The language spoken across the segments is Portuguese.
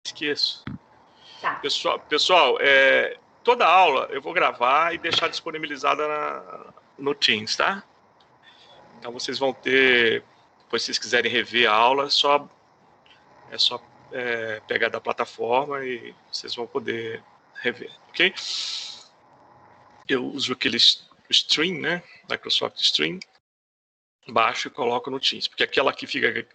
Esqueço. Tá. Pessoal, toda aula eu vou gravar e deixar disponibilizada no Teams, tá? Então vocês vão ter, depois se vocês quiserem rever a aula, é só pegar da plataforma e vocês vão poder rever, ok? Eu uso aquele Stream, né? Microsoft Stream, baixo e coloco no Teams, porque aquela que fica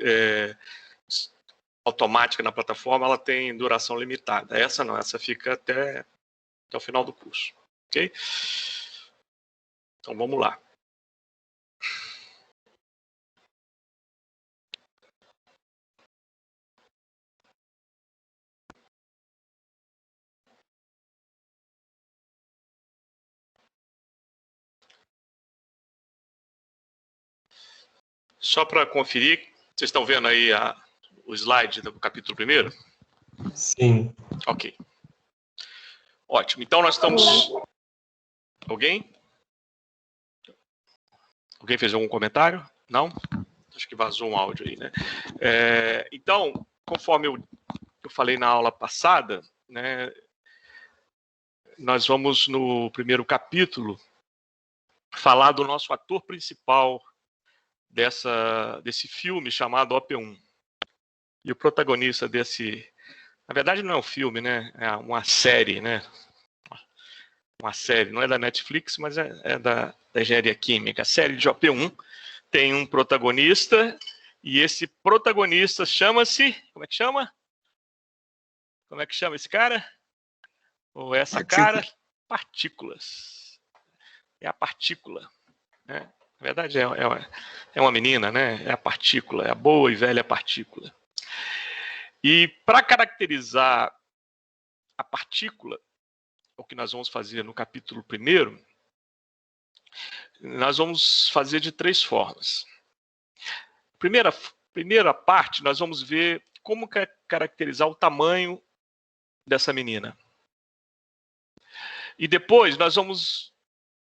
automática na plataforma, ela tem duração limitada. Essa não, essa fica até o final do curso, ok? Então vamos lá. Só para conferir, vocês estão vendo aí o slide do capítulo 1º? Sim. Ok. Ótimo. Então nós estamos... Alguém? Alguém fez algum comentário? Não? Acho que vazou um áudio aí, né? Então, conforme eu falei na aula passada, né, nós vamos no primeiro capítulo falar do nosso ator principal desse filme chamado OP1. E o protagonista desse... Na verdade não é um filme, né? É uma série, né? Uma série, não é da Netflix, mas é da engenharia química. A série de OP1 tem um protagonista e esse protagonista chama-se... Como é que chama? Como é que chama esse cara? Ou essa cara? Partículas. É a partícula, né? Na verdade é uma menina, né? É a partícula, é a boa e velha partícula. E para caracterizar a partícula, o que nós vamos fazer no capítulo 1º, nós vamos fazer de 3 formas. Primeira parte, nós vamos ver como caracterizar o tamanho dessa menina. E depois nós vamos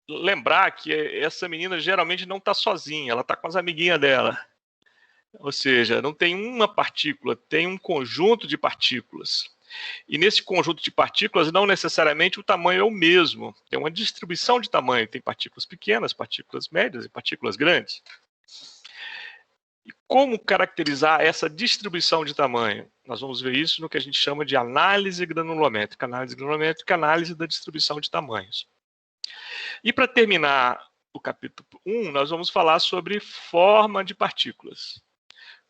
lembrar que essa menina geralmente não está sozinha, ela está com as amiguinhas dela. Ou seja, não tem uma partícula, tem um conjunto de partículas. E nesse conjunto de partículas, não necessariamente o tamanho é o mesmo. Tem uma distribuição de tamanho. Tem partículas pequenas, partículas médias e partículas grandes. E como caracterizar essa distribuição de tamanho? Nós vamos ver isso no que a gente chama de análise granulométrica. Análise granulométrica, análise da distribuição de tamanhos. E para terminar o capítulo 1, nós vamos falar sobre forma de partículas.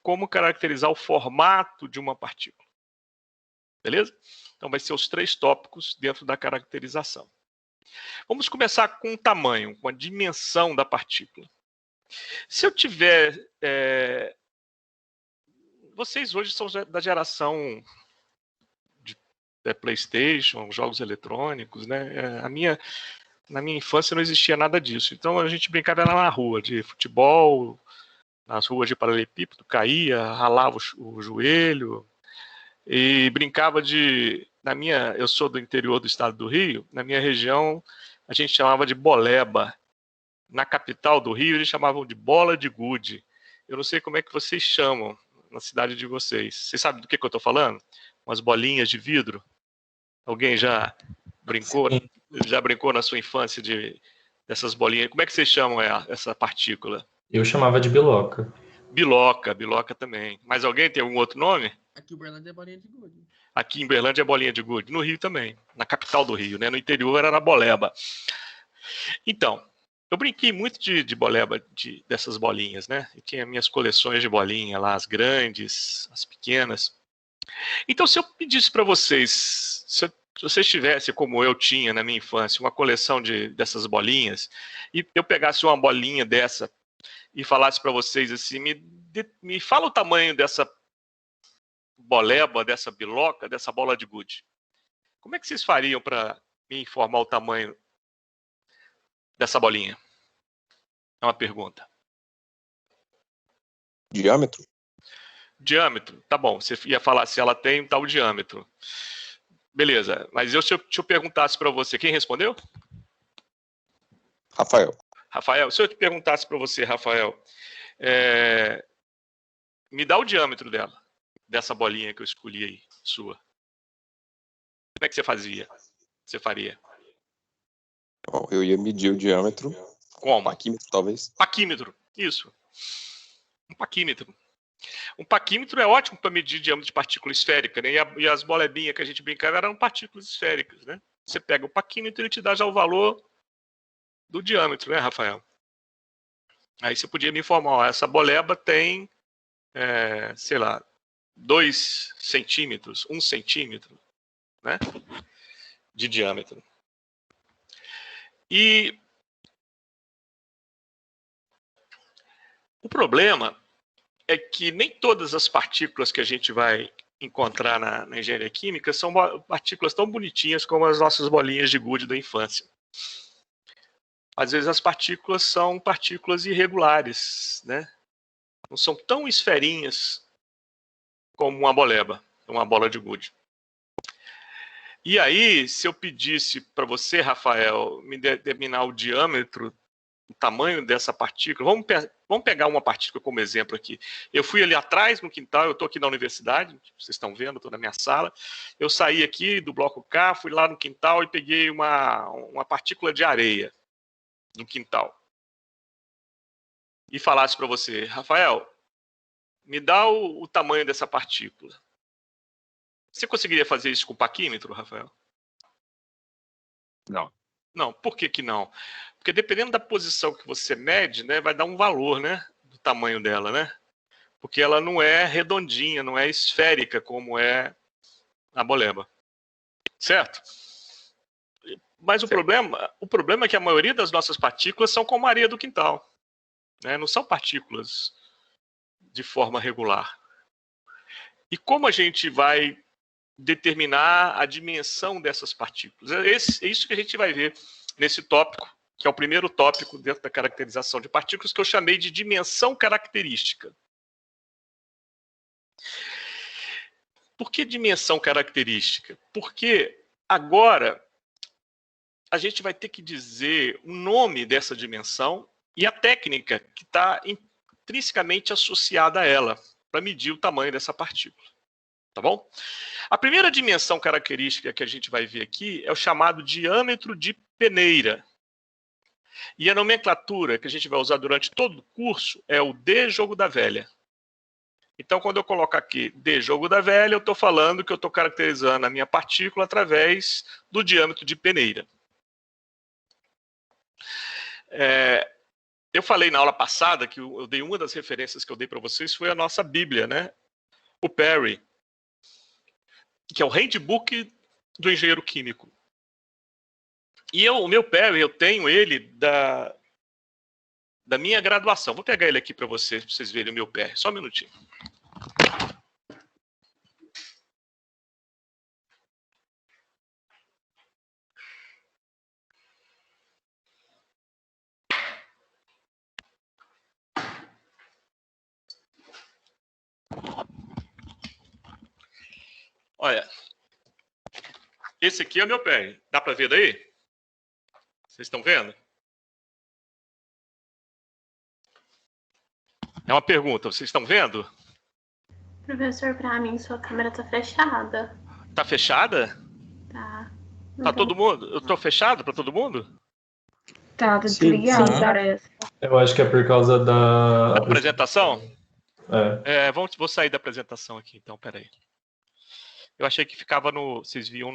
Como caracterizar o formato de uma partícula. Beleza? Então vai ser os 3 tópicos dentro da caracterização. Vamos começar com o tamanho, com a dimensão da partícula. Se eu tiver... Vocês hoje são da geração de PlayStation, jogos eletrônicos, né? Na minha infância não existia nada disso. Então a gente brincava na rua, de futebol, nas ruas de paralelepípedo, caía, ralava o joelho e brincava de... Eu sou do interior do estado do Rio, na minha região a gente chamava de boleba. Na capital do Rio eles chamavam de bola de gude. Eu não sei como é que vocês chamam na cidade de vocês. Vocês sabem do que eu estou falando? Umas bolinhas de vidro? Alguém já brincou? Sim. Já brincou na sua infância dessas bolinhas? Como é que vocês chamam essa partícula? Eu chamava de biloca. Biloca também. Mas alguém tem algum outro nome? Aqui em Uberlândia é bolinha de gude. Aqui em Uberlândia é bolinha de gude. No Rio também. Na capital do Rio, né? No interior era na boleba. Então, eu brinquei muito de boleba, dessas bolinhas, né? Eu tinha minhas coleções de bolinha lá, as grandes, as pequenas. Então, se eu pedisse para vocês, se vocês tivessem, como eu tinha na minha infância, uma coleção dessas bolinhas, e eu pegasse uma bolinha dessa e falasse para vocês assim, me fala o tamanho dessa boleba, dessa biloca, dessa bola de gude. Como é que vocês fariam para me informar o tamanho dessa bolinha? É uma pergunta. Diâmetro? Diâmetro, tá bom. Você ia falar se ela tem um tal diâmetro. Beleza, mas se eu perguntasse para você, quem respondeu? Rafael, se eu te perguntasse para você, Rafael, me dá o diâmetro dessa bolinha que eu escolhi aí, sua. Como é que você fazia? Você faria? Bom, eu ia medir o diâmetro. Como? Paquímetro, talvez. Paquímetro. Isso. Um paquímetro. Um paquímetro é ótimo para medir diâmetro de partícula esférica, né? E as bolebinhas que a gente brincava eram partículas esféricas, né? Você pega o paquímetro e ele te dá já o valor do diâmetro, né, Rafael? Aí você podia me informar, ó, essa boleba tem, sei lá, 2 centímetros, 1 centímetro, né, de diâmetro. E o problema é que nem todas as partículas que a gente vai encontrar na engenharia química são partículas tão bonitinhas como as nossas bolinhas de gude da infância. Às vezes as partículas são partículas irregulares, né? Não são tão esferinhas como uma boleba, uma bola de gude. E aí, se eu pedisse para você, Rafael, me determinar o diâmetro, o tamanho dessa partícula, vamos pegar uma partícula como exemplo aqui. Eu fui ali atrás no quintal, eu estou aqui na universidade, vocês estão vendo, estou na minha sala. Eu saí aqui do bloco K, fui lá no quintal e peguei uma partícula de areia no quintal. E falasse para você, Rafael, me dá o tamanho dessa partícula. Você conseguiria fazer isso com o paquímetro, Rafael? Não. Não, por que não? Porque dependendo da posição que você mede, né, vai dar um valor, né, do tamanho dela, né? Porque ela não é redondinha, não é esférica como é a boleba. Certo? Mas o problema é que a maioria das nossas partículas são como a areia do quintal, né? Não são partículas de forma regular. E como a gente vai determinar a dimensão dessas partículas? É isso que a gente vai ver nesse tópico, que é o primeiro tópico dentro da caracterização de partículas, que eu chamei de dimensão característica. Por que dimensão característica? Porque agora a gente vai ter que dizer o nome dessa dimensão e a técnica que está intrinsecamente associada a ela, para medir o tamanho dessa partícula. Tá bom? A primeira dimensão característica que a gente vai ver aqui é o chamado diâmetro de peneira. E a nomenclatura que a gente vai usar durante todo o curso é o D jogo da velha. Então, quando eu coloco aqui D jogo da velha, eu estou falando que eu estou caracterizando a minha partícula através do diâmetro de peneira. Eu falei na aula passada que eu dei uma das referências que eu dei para vocês foi a nossa Bíblia, né? O Perry, que é o handbook do engenheiro químico. E o meu Perry, eu tenho ele da minha graduação. Vou pegar ele aqui para vocês verem o meu Perry. Só um minutinho. Olha, esse aqui é o meu Perry. Dá para ver daí? Vocês estão vendo? É uma pergunta, vocês estão vendo? Professor, pra mim sua câmera tá fechada. Tá fechada? Tá. Tá todo mundo? Eu tô fechado para todo mundo? Tá desligado, sim. parece. Eu acho que é por causa da Apresentação? Vou sair da apresentação aqui, então, peraí. Eu achei que ficava no... Vocês viam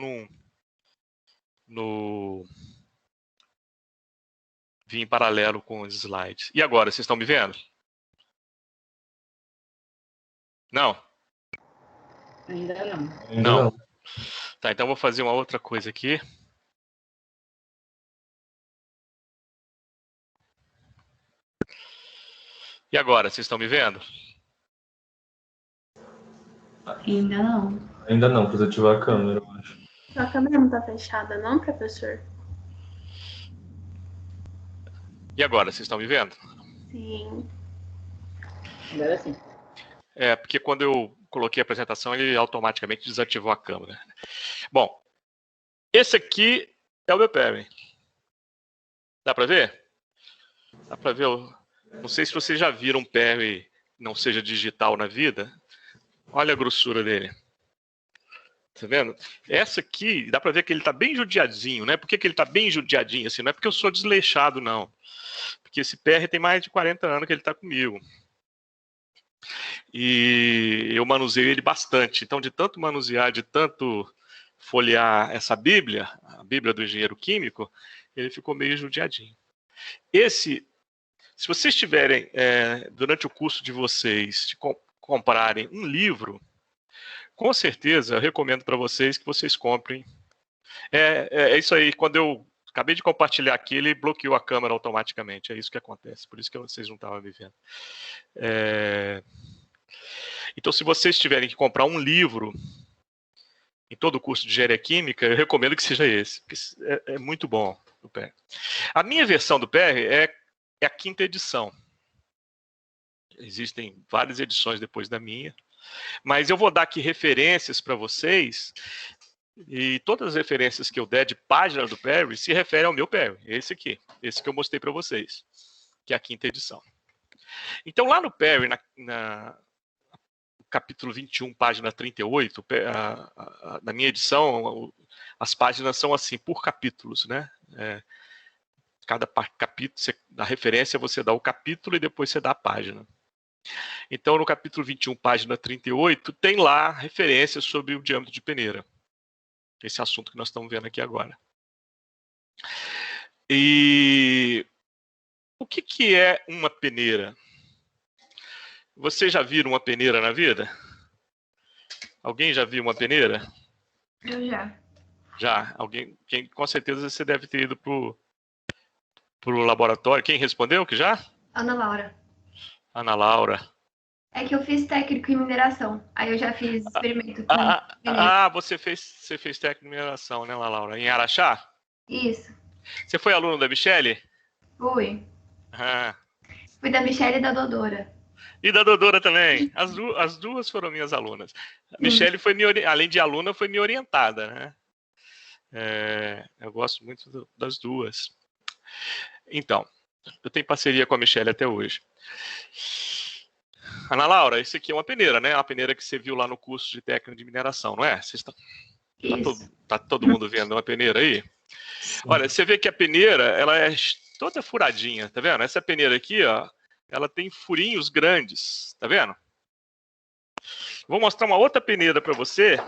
Vim em paralelo com os slides. E agora, vocês estão me vendo? Não? Ainda não. Ainda Não. não. Tá, então eu vou fazer uma outra coisa aqui. E agora, vocês estão me vendo? Ainda não. Ainda não, precisa ativar a câmera, eu acho. Sua câmera não tá fechada, não, professor? E agora, vocês estão me vendo? Sim. Agora sim. Porque quando eu coloquei a apresentação, ele automaticamente desativou a câmera. Bom, esse aqui é o meu Perry. Dá para ver? Dá para ver? Não sei se vocês já viram um Perry que não seja digital na vida. Olha a grossura dele. Tá vendo? Essa aqui, dá para ver que ele tá bem judiadinho, né? Por que ele tá bem judiadinho assim? Não é porque eu sou desleixado, não. Porque esse PR tem mais de 40 anos que ele tá comigo. E eu manuseio ele bastante. Então, de tanto manusear, de tanto folhear essa Bíblia, a Bíblia do engenheiro químico, ele ficou meio judiadinho. Se vocês tiverem, durante o curso de vocês, de comprarem um livro, com certeza eu recomendo para vocês que vocês comprem. É isso aí, quando eu acabei de compartilhar aqui, ele bloqueou a câmera automaticamente, é isso que acontece, por isso que vocês não estavam me vendo. Então, se vocês tiverem que comprar um livro em todo o curso de engenharia química, eu recomendo que seja esse, porque é muito bom o PR. A minha versão do PR é a 5ª edição. Existem várias edições depois da minha, mas eu vou dar aqui referências para vocês, e todas as referências que eu der de página do Perry se referem ao meu Perry, esse aqui, esse que eu mostrei para vocês, que é a 5ª edição. Então, lá no Perry, capítulo 21, página 38, na minha edição, as páginas são assim, por capítulos, né? Cada capítulo, na referência, você dá o capítulo e depois você dá a página. Então, no capítulo 21, página 38, tem lá referências sobre o diâmetro de peneira. Esse assunto que nós estamos vendo aqui agora. E o que é uma peneira? Vocês já viram uma peneira na vida? Alguém já viu uma peneira? Eu já. Já. Com certeza você deve ter ido pro laboratório. Quem respondeu que já? Ana Laura. Ana Laura. É que eu fiz técnico em mineração. Aí eu já fiz experimento com você fez técnico em mineração, né, Ana Laura? Em Araxá? Isso. Você foi aluno da Michele? Fui. Ah. Fui da Michele e da Dodora. E da Dodora também. As duas foram minhas alunas. A Michele foi além de aluna, foi minha orientada, né? Eu gosto muito das duas. Então, eu tenho parceria com a Michele até hoje. Ana Laura, esse aqui é uma peneira, né? A peneira que você viu lá no curso de técnico de mineração, não é? Tá todo mundo vendo uma peneira aí? Sim. Olha, você vê que a peneira, ela é toda furadinha, tá vendo? Essa peneira aqui, ó, ela tem furinhos grandes, tá vendo? Vou mostrar uma outra peneira para vocês,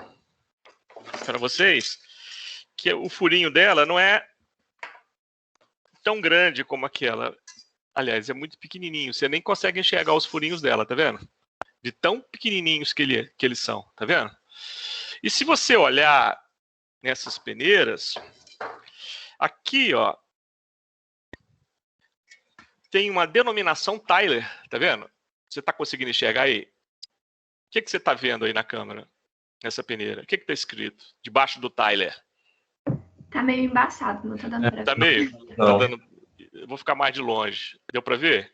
que o furinho dela não é tão grande como aquela. Aliás, é muito pequenininho, você nem consegue enxergar os furinhos dela, tá vendo? De tão pequenininhos que eles são, tá vendo? E se você olhar nessas peneiras, aqui, ó, tem uma denominação Tyler, tá vendo? Você está conseguindo enxergar aí? O que você está vendo aí na câmera, nessa peneira? O que está escrito debaixo do Tyler? Tá meio embaçado, não tá dando pra ver. Tá meio? Tá dando... Eu vou ficar mais de longe. Deu para ver?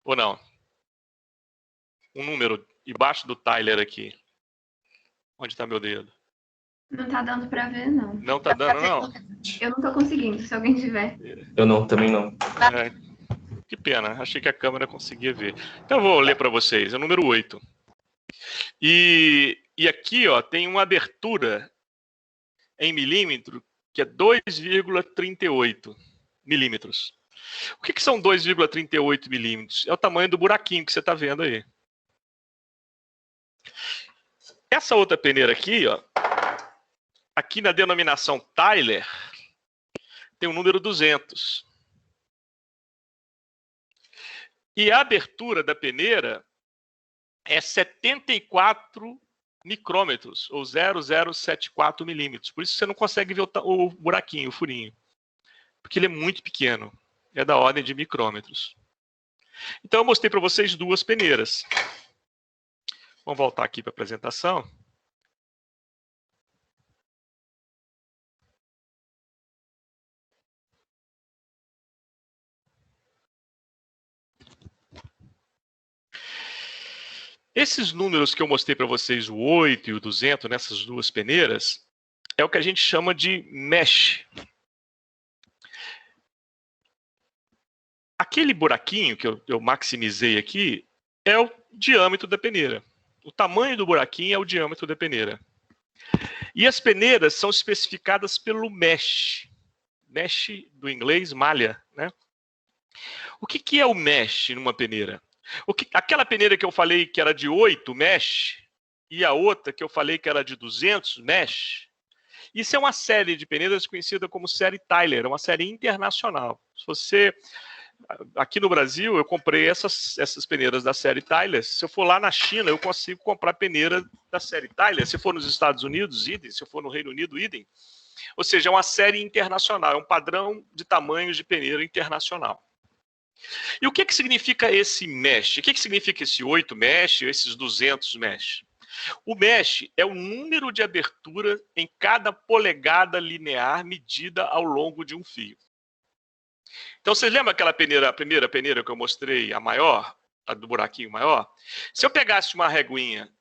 Ou não? Um número embaixo do Tyler aqui. Onde está meu dedo? Não tá dando pra ver, não. Não tá dando, não? Eu não tô conseguindo, se alguém tiver. Eu não, também não. Que pena, achei que a câmera conseguia ver. Então eu vou ler para vocês, é o número 8. E aqui, ó, tem uma abertura em milímetro que é 2,38 milímetros. O que são 2,38 milímetros? É o tamanho do buraquinho que você está vendo aí. Essa outra peneira aqui, ó, aqui na denominação Tyler, tem o número 200. E a abertura da peneira é 74 micrômetros, ou 0,074 milímetros. Por isso você não consegue ver o buraquinho, o furinho. Porque ele é muito pequeno. É da ordem de micrômetros. Então eu mostrei para vocês duas peneiras. Vamos voltar aqui para a apresentação. Esses números que eu mostrei para vocês, o 8 e o 200, nessas duas peneiras, é o que a gente chama de mesh. Aquele buraquinho que eu maximizei aqui é o diâmetro da peneira. O tamanho do buraquinho é o diâmetro da peneira. E as peneiras são especificadas pelo mesh. Mesh, do inglês, malha, né? O que é o mesh numa peneira? Aquela peneira que eu falei que era de 8 mesh e a outra que eu falei que era de 200 mesh, isso é uma série de peneiras conhecida como série Tyler, uma série internacional. Se você... Aqui no Brasil, eu comprei essas peneiras da série Tyler. Se eu for lá na China, eu consigo comprar peneira da série Tyler. Se for nos Estados Unidos, idem. Se eu for no Reino Unido, idem. Ou seja, é uma série internacional, é um padrão de tamanhos de peneira internacional. E o que significa esse mesh? O que significa esse 8 mesh, esses 200 mesh? O mesh é o número de abertura em cada polegada linear medida ao longo de um fio. Então, vocês lembram aquela peneira, a primeira peneira que eu mostrei, a maior, a do buraquinho maior? Se eu pegasse uma reguinha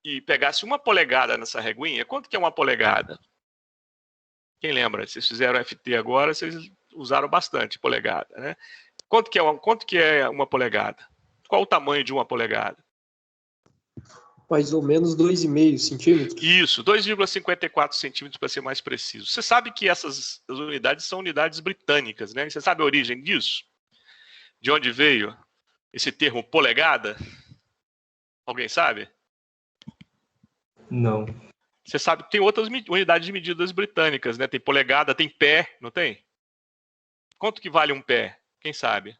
e pegasse 1 polegada nessa reguinha, quanto que é 1 polegada? Quem lembra? Vocês fizeram FT agora, vocês usaram bastante polegada, né? Quanto que é 1 polegada? Qual o tamanho de 1 polegada? Mais ou menos 2,5 centímetros. Isso, 2,54 centímetros para ser mais preciso. Você sabe que essas unidades são unidades britânicas, né? Você sabe a origem disso? De onde veio esse termo polegada? Alguém sabe? Não. Você sabe que tem outras unidades de medidas britânicas, né? Tem polegada, tem pé, não tem? Quanto que vale um pé? Quem sabe?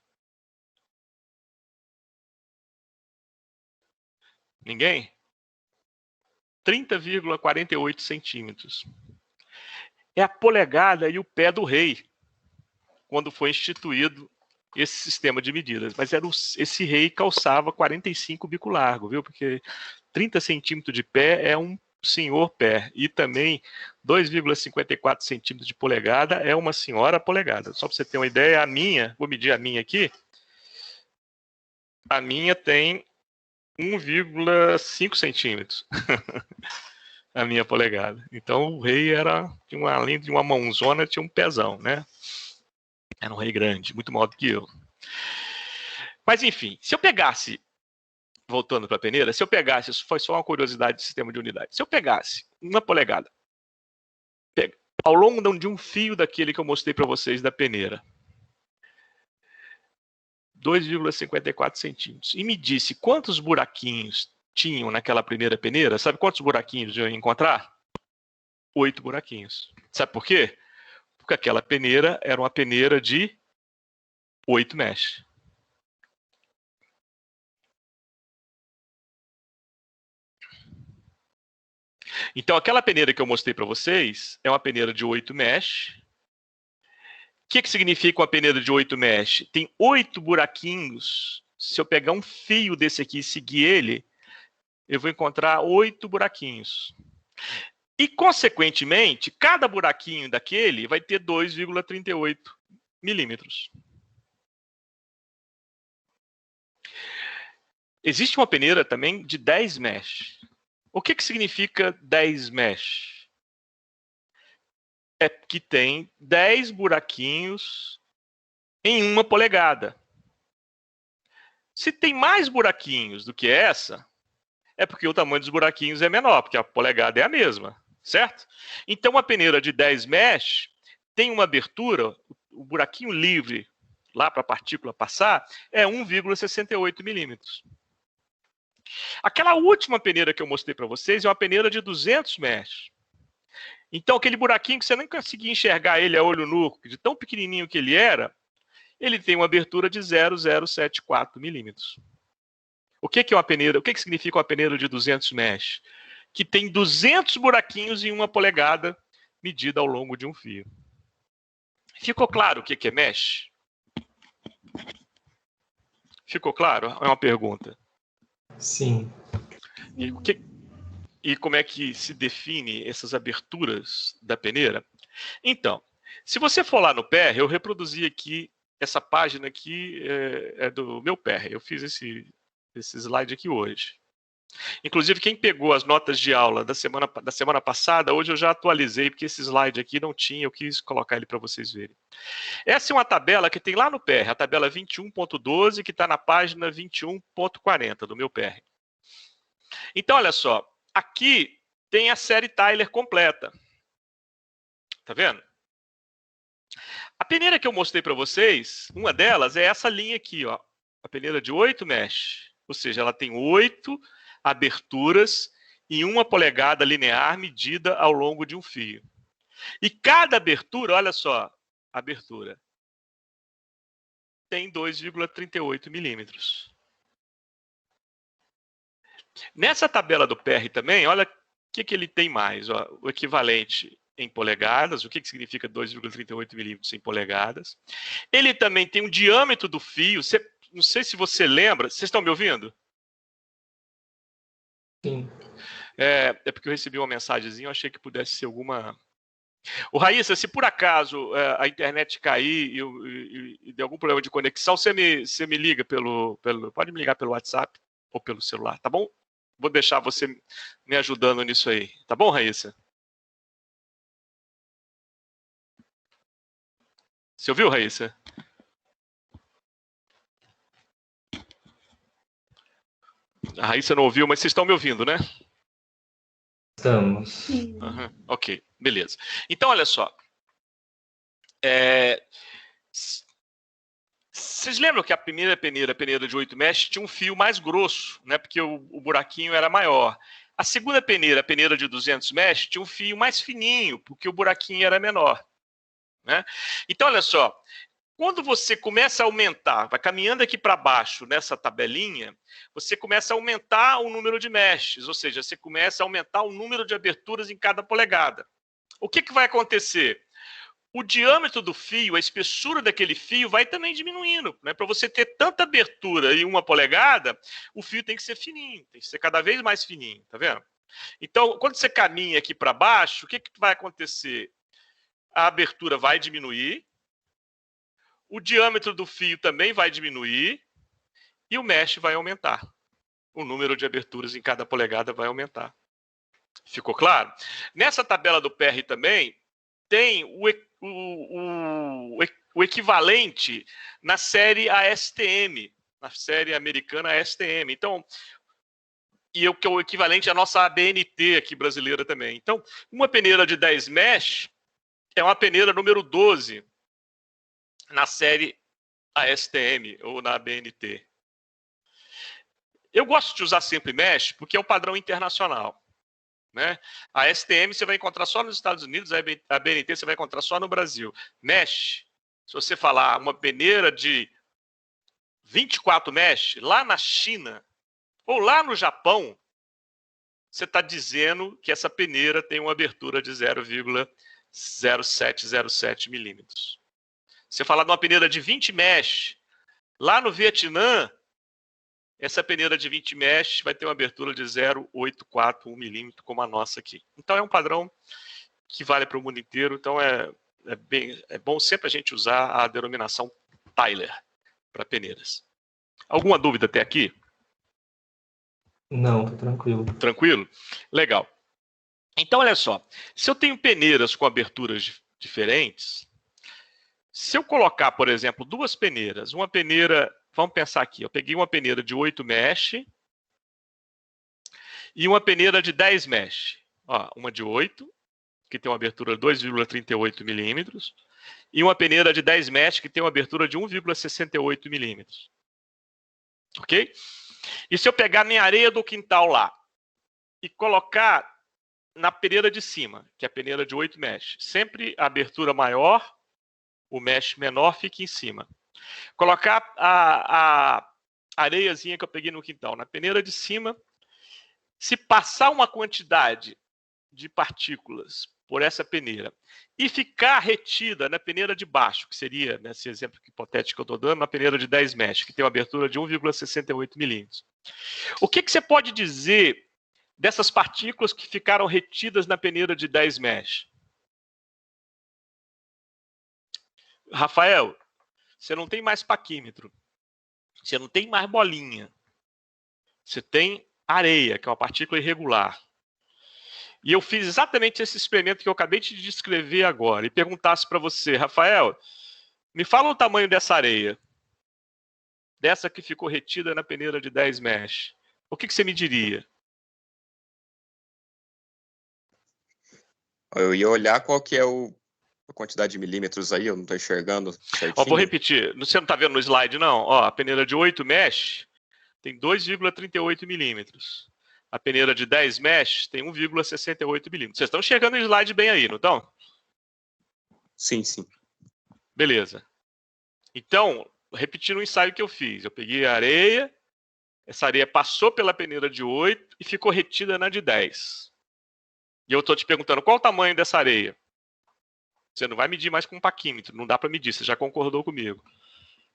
Ninguém? 30,48 centímetros. É a polegada e o pé do rei, quando foi instituído esse sistema de medidas. Mas esse rei calçava 45 bico largo, viu? Porque 30 centímetros de pé é um senhor pé. E também 2,54 centímetros de polegada é uma senhora polegada. Só para você ter uma ideia, a minha, vou medir a minha aqui, a minha tem 1,5 centímetros. A minha polegada. Então o rei além de uma mãozona, tinha um pezão, né? Era um rei grande, muito maior do que eu. Mas enfim, se eu pegasse, voltando para a peneira, se eu pegasse, isso foi só uma curiosidade de sistema de unidade, se eu pegasse 1 polegada ao longo de um fio daquele que eu mostrei para vocês da peneira, 2,54 centímetros, e me disse quantos buraquinhos tinham naquela primeira peneira, sabe quantos buraquinhos eu ia encontrar? 8 buraquinhos. Sabe por quê? Porque aquela peneira era uma peneira de 8 mesh. Então, aquela peneira que eu mostrei para vocês é uma peneira de 8 mesh. O que significa uma peneira de 8 mesh? Tem 8 buraquinhos. Se eu pegar um fio desse aqui e seguir ele, eu vou encontrar 8 buraquinhos. E, consequentemente, cada buraquinho daquele vai ter 2,38 milímetros. Existe uma peneira também de 10 mesh. O que significa 10 mesh? É que tem 10 buraquinhos em 1 polegada. Se tem mais buraquinhos do que essa, é porque o tamanho dos buraquinhos é menor, porque a polegada é a mesma, certo? Então, uma peneira de 10 mesh tem uma abertura, o buraquinho livre, lá para a partícula passar, é 1,68 milímetros. Aquela última peneira que eu mostrei para vocês é uma peneira de 200 mesh. Então, aquele buraquinho que você nem conseguia enxergar ele a olho nu, de tão pequenininho que ele era, ele tem uma abertura de 0,074 milímetros. O que é uma peneira? O que significa uma peneira de 200 mesh? Que tem 200 buraquinhos em 1 polegada medida ao longo de um fio. Ficou claro o que é mesh? Ficou claro? É uma pergunta. Sim. E como é que se define essas aberturas da peneira? Então, se você for lá no PR, eu reproduzi aqui, essa página aqui é do meu PR. Eu fiz esse slide aqui hoje. Inclusive, quem pegou as notas de aula da semana passada, hoje eu já atualizei, porque esse slide aqui não tinha, eu quis colocar ele para vocês verem. Essa é uma tabela que tem lá no PR, a tabela 21.12, que está na página 21.40 do meu PR. Então, olha só, aqui tem a série Tyler completa. Tá vendo? A peneira que eu mostrei para vocês, uma delas é essa linha aqui, ó. A peneira de 8 mesh. Ou seja, ela tem 8 aberturas em 1 polegada linear medida ao longo de um fio. E cada abertura, olha só, abertura, tem 2,38 milímetros. Nessa tabela do PR também, olha o que ele tem mais. Ó, o equivalente em polegadas, o que significa 2,38 milímetros em polegadas. Ele também tem um diâmetro do fio, não sei se você lembra, vocês estão me ouvindo? Sim. É porque eu recebi uma mensagenzinha, eu achei que pudesse ser alguma... Ô, Raíssa, se por acaso a internet cair e der algum problema de conexão, você me liga pode me ligar pelo WhatsApp ou pelo celular, tá bom? Vou deixar você me ajudando nisso aí. Tá bom, Raíssa? Você ouviu, Raíssa? A Raíssa não ouviu, mas vocês estão me ouvindo, né? Estamos. Uhum. Ok, beleza. Então, olha só. Vocês lembram que a primeira peneira, a peneira de 8 mesh, tinha um fio mais grosso, né? Porque o buraquinho era maior. A segunda peneira, a peneira de 200 mesh, tinha um fio mais fininho, porque o buraquinho era menor, né? Então, olha só. Quando você começa a aumentar, vai caminhando aqui para baixo nessa tabelinha, você começa a aumentar o número de meshes, ou seja, você começa a aumentar o número de aberturas em cada polegada. O que vai acontecer? O diâmetro do fio, a espessura daquele fio vai também diminuindo, né? Para você ter tanta abertura em 1 polegada, o fio tem que ser fininho, tem que ser cada vez mais fininho, tá vendo? Então, quando você caminha aqui para baixo, o que vai acontecer? A abertura vai diminuir, o diâmetro do fio também vai diminuir e o mesh vai aumentar. O número de aberturas em cada polegada vai aumentar. Ficou claro? Nessa tabela do PR também tem o equivalente na série ASTM, na série americana ASTM. Então, que é o equivalente à nossa ABNT aqui brasileira também. Então, uma peneira de 10 mesh é uma peneira número 12 na série ASTM ou na ABNT. Eu gosto de usar sempre mesh porque é o padrão internacional, né? A ASTM você vai encontrar só nos Estados Unidos, a ABNT você vai encontrar só no Brasil. Mesh, se você falar uma peneira de 24 mesh lá na China ou lá no Japão, você está dizendo que essa peneira tem uma abertura de 0,0707 milímetros. Você falar de uma peneira de 20 mesh, lá no Vietnã, essa peneira de 20 mesh vai ter uma abertura de 0,841 milímetro, como a nossa aqui. Então, é um padrão que vale para o mundo inteiro. Então, é bom sempre a gente usar a denominação Tyler para peneiras. Alguma dúvida até aqui? Não, tá tranquilo. Tranquilo? Legal. Então, olha só. Se eu tenho peneiras com aberturas diferentes... Se eu colocar, por exemplo, duas peneiras, uma peneira, vamos pensar aqui, eu peguei uma peneira de 8 mesh e uma peneira de 10 mesh. Ó, uma de 8, que tem uma abertura de 2,38 milímetros, e uma peneira de 10 mesh, que tem uma abertura de 1,68 milímetros. Ok? E se eu pegar minha areia do quintal lá e colocar na peneira de cima, que é a peneira de 8 mesh, sempre a abertura maior, o mesh menor fica em cima. Colocar a areiazinha que eu peguei no quintal na peneira de cima. Se passar uma quantidade de partículas por essa peneira e ficar retida na peneira de baixo, que seria, nesse exemplo hipotético que eu estou dando, na peneira de 10 mesh, que tem uma abertura de 1,68 milímetros. O que você pode dizer dessas partículas que ficaram retidas na peneira de 10 mesh? Rafael, você não tem mais paquímetro. Você não tem mais bolinha. Você tem areia, que é uma partícula irregular. E eu fiz exatamente esse experimento que eu acabei de descrever agora. E perguntasse para você, Rafael, me fala o tamanho dessa areia. Dessa que ficou retida na peneira de 10 mesh. O que você me diria? Eu ia olhar qual que é a quantidade de milímetros aí, eu não estou enxergando certinho. Ó, vou repetir. Você não está vendo no slide, não? Ó, a peneira de 8 mesh tem 2,38 milímetros. A peneira de 10 mesh tem 1,68 milímetros. Vocês estão enxergando o slide bem aí, não estão? Sim, sim. Beleza. Então, repetindo o ensaio que eu fiz. Eu peguei a areia, essa areia passou pela peneira de 8 e ficou retida na de 10. E eu estou te perguntando, qual o tamanho dessa areia? Você não vai medir mais com um paquímetro, não dá para medir, você já concordou comigo.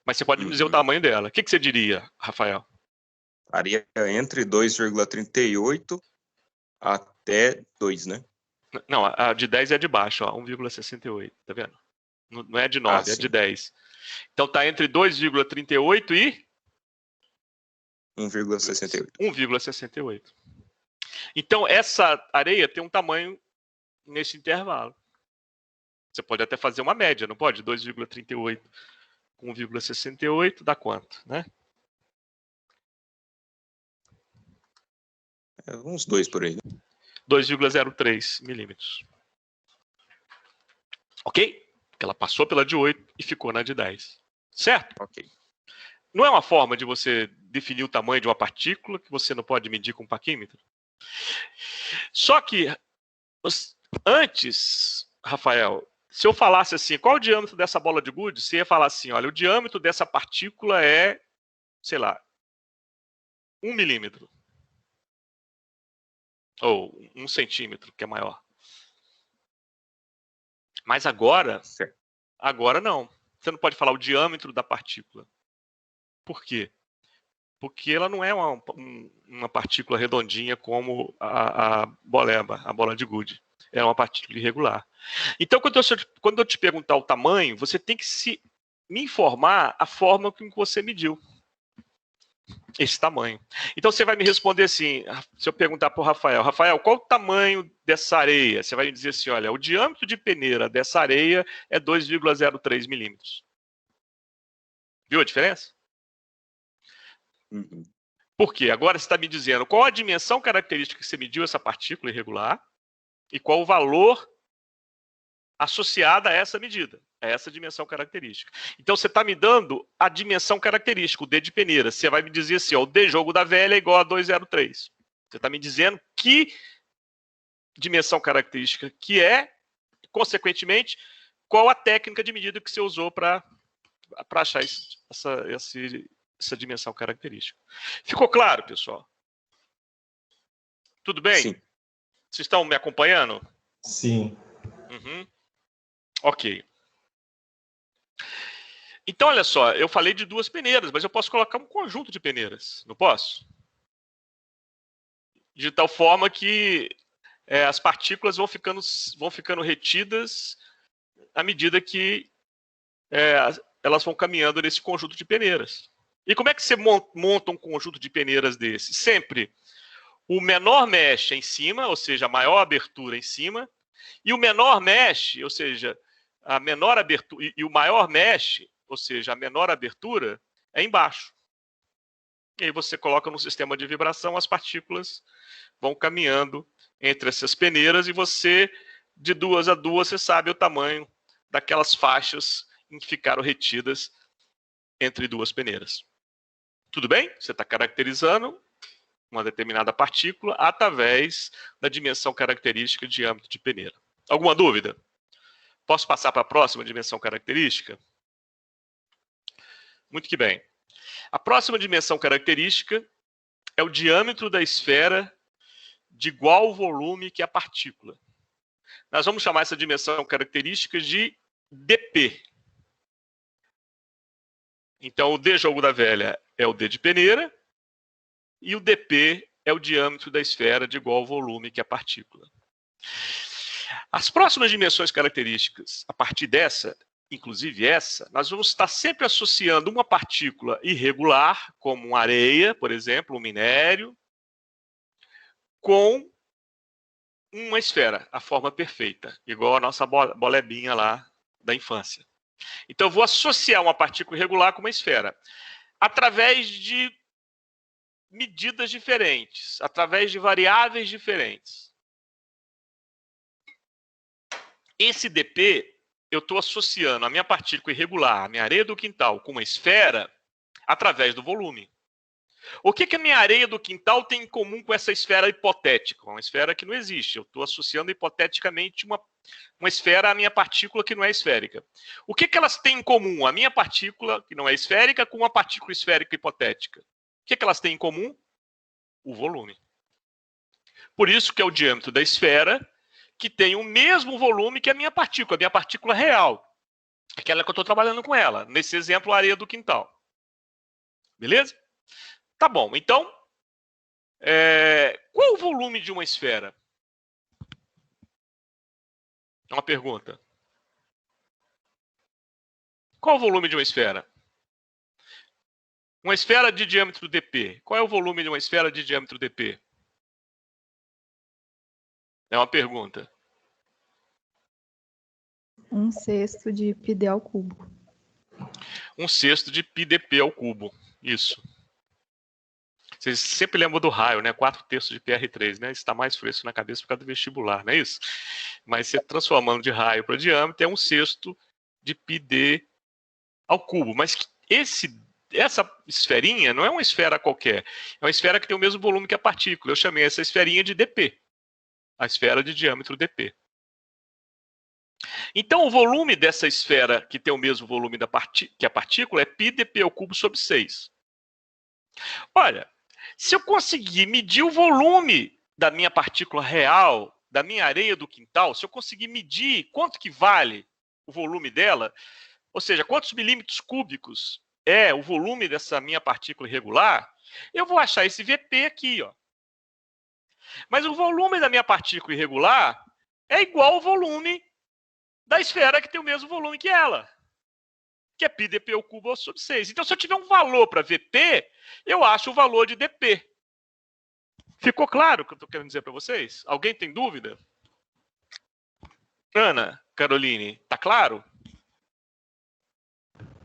Mas você pode me dizer o tamanho dela. O que você diria, Rafael? Areia entre 2,38 até 2, né? Não, a de 10 é de baixo, ó, 1,68, tá vendo? Não é de 9, é de 10. Então tá entre 2,38 e 1,68. 1,68. Então essa areia tem um tamanho nesse intervalo. Você pode até fazer uma média, não pode? 2,38 com 1,68 dá quanto, né? Uns 2 por aí, né? 2,03 milímetros. Ok? Porque ela passou pela de 8 e ficou na de 10. Certo? Ok. Não é uma forma de você definir o tamanho de uma partícula que você não pode medir com um paquímetro? Só que antes, Rafael, se eu falasse assim, qual o diâmetro dessa bola de gude? Você ia falar assim, olha, o diâmetro dessa partícula é, sei lá, 1 milímetro. Ou 1 centímetro, que é maior. Mas agora não. Você não pode falar o diâmetro da partícula. Por quê? Porque ela não é uma partícula redondinha como a boleba, a bola de gude. É uma partícula irregular. Então, quando eu te perguntar o tamanho, você tem que me informar a forma com que você mediu esse tamanho. Então, você vai me responder assim, se eu perguntar para o Rafael, qual o tamanho dessa areia? Você vai me dizer assim, olha, o diâmetro de peneira dessa areia é 2,03 milímetros. Viu a diferença? Uhum. Por quê? Agora você está me dizendo qual a dimensão característica que você mediu essa partícula irregular e qual o valor associado a essa medida, a essa dimensão característica. Então você está me dando a dimensão característica, o D de peneira. Você vai me dizer assim, ó, o D jogo da velha é igual a 2,03. Você está me dizendo que dimensão característica que é, consequentemente, qual a técnica de medida que você usou para achar essa dimensão característica. Ficou claro, pessoal? Tudo bem? Sim. Vocês estão me acompanhando? Sim. Uhum. Ok. Então, olha só, eu falei de 2 peneiras, mas eu posso colocar um conjunto de peneiras, não posso? De tal forma que as partículas vão ficando retidas à medida que elas vão caminhando nesse conjunto de peneiras. E como é que você monta um conjunto de peneiras desse? Sempre o menor mesh em cima, ou seja, a maior abertura em cima, e o menor mesh, ou seja, a menor abertura, e o maior mesh, ou seja, a menor abertura, é embaixo. E aí você coloca no sistema de vibração, as partículas vão caminhando entre essas peneiras e você, de 2 a 2, você sabe o tamanho daquelas faixas em que ficaram retidas entre 2 peneiras. Tudo bem? Você está caracterizando uma determinada partícula através da dimensão característica de diâmetro de peneira. Alguma dúvida? Posso passar para a próxima dimensão característica? Muito que bem. A próxima dimensão característica é o diâmetro da esfera de igual volume que a partícula. Nós vamos chamar essa dimensão característica de dp. Então, o D jogo da velha é o D de peneira e o dp é o diâmetro da esfera de igual volume que a partícula. As próximas dimensões características, a partir dessa, inclusive essa, nós vamos estar sempre associando uma partícula irregular, como uma areia, por exemplo, um minério, com uma esfera, a forma perfeita, igual a nossa bolebinha lá da infância. Então, eu vou associar uma partícula irregular com uma esfera, através de medidas diferentes, através de variáveis diferentes. esse dp, eu estou associando a minha partícula irregular, a minha areia do quintal, com uma esfera através do volume. O que a minha areia do quintal tem em comum com essa esfera hipotética? Uma esfera que não existe. Eu estou associando hipoteticamente uma esfera à minha partícula que não é esférica. O que elas têm em comum? A minha partícula, que não é esférica, com uma partícula esférica hipotética. O que elas têm em comum? O volume. Por isso que é o diâmetro da esfera que tem o mesmo volume que a minha partícula real. Aquela que eu estou trabalhando com ela. Nesse exemplo, a areia do quintal. Beleza? Tá bom. Então, qual é o volume de uma esfera? É uma pergunta. Qual é o volume de uma esfera? Uma esfera de diâmetro dp. Qual é o volume de uma esfera de diâmetro dp? É uma pergunta. 1/6 de πd ao cubo. 1/6 de πdp ao cubo. Isso. Vocês sempre lembram do raio, né? 4/3 de PR3, né? Isso está mais fresco na cabeça por causa do vestibular, não é isso? Mas você transformando de raio para diâmetro é 1/6 de πd ao cubo. Mas essa esferinha não é uma esfera qualquer. É uma esfera que tem o mesmo volume que a partícula. Eu chamei essa esferinha de dp. A esfera de diâmetro dp. Então, o volume dessa esfera que tem o mesmo volume que a partícula é πdp ao cubo sobre 6. Olha, se eu conseguir medir o volume da minha partícula real, da minha areia do quintal, se eu conseguir medir quanto que vale o volume dela, ou seja, quantos milímetros cúbicos é o volume dessa minha partícula irregular, eu vou achar esse Vp aqui, ó. Mas o volume da minha partícula irregular é igual ao volume da esfera que tem o mesmo volume que ela, que é πdp ao cubo sobre 6. Então, se eu tiver um valor para Vp, eu acho o valor de dp. Ficou claro o que eu estou querendo dizer para vocês? Alguém tem dúvida? Ana, Caroline, tá claro?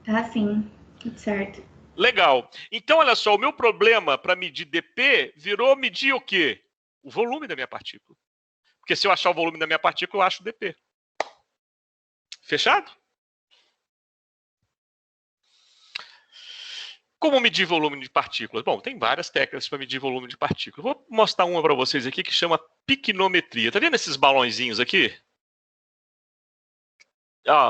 Tá sim, tudo certo. Legal. Então, olha só, o meu problema para medir dp virou medir o quê? O volume da minha partícula. Porque se eu achar o volume da minha partícula, eu acho dp. Fechado? Como medir volume de partículas? Bom, tem várias técnicas para medir volume de partículas. Vou mostrar uma para vocês aqui que chama picnometria. Tá vendo esses balõezinhos aqui?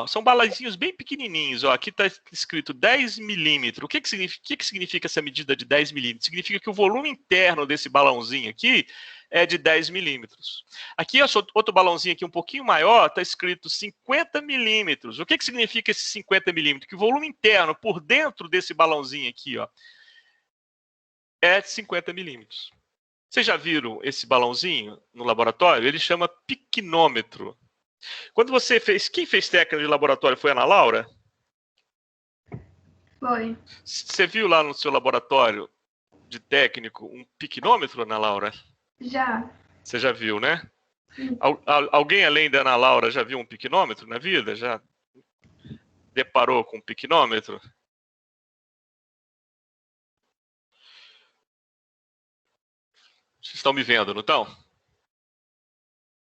São balãozinhos bem pequenininhos. Aqui está escrito 10 milímetros. O que significa essa medida de 10 milímetros? Significa que o volume interno desse balãozinho aqui é de 10 milímetros. Aqui, outro balãozinho aqui um pouquinho maior, está escrito 50 milímetros. O que significa esse 50 milímetros? Que o volume interno por dentro desse balãozinho aqui, ó, é de 50 milímetros. Vocês já viram esse balãozinho no laboratório? Ele chama picnômetro. Quando você fez... Quem fez técnica de laboratório foi a Ana Laura? Foi. Você viu lá no seu laboratório de técnico um picnômetro, Ana Laura? Já. Você já viu, né? Alguém além da Ana Laura já viu um picnômetro na vida? Já deparou com um picnômetro? Vocês estão me vendo, não estão?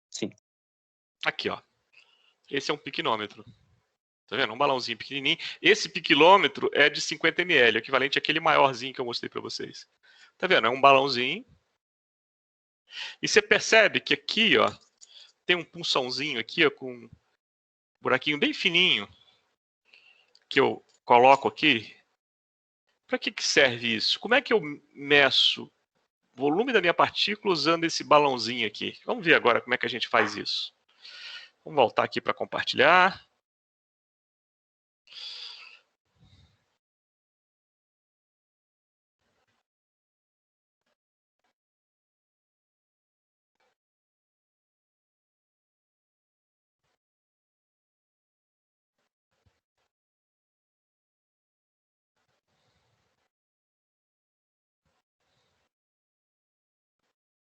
Sim. Aqui, ó. Esse é um picnômetro. Tá vendo? Um balãozinho pequenininho. Esse picnômetro é de 50 ml, equivalente àquele maiorzinho que eu mostrei para vocês. Tá vendo? É um balãozinho. E você percebe que aqui, ó, tem um punçãozinho aqui, ó, com um buraquinho bem fininho que eu coloco aqui. Para que serve isso? Como é que eu meço o volume da minha partícula usando esse balãozinho aqui? Vamos ver agora como é que a gente faz isso. Vamos voltar aqui para compartilhar.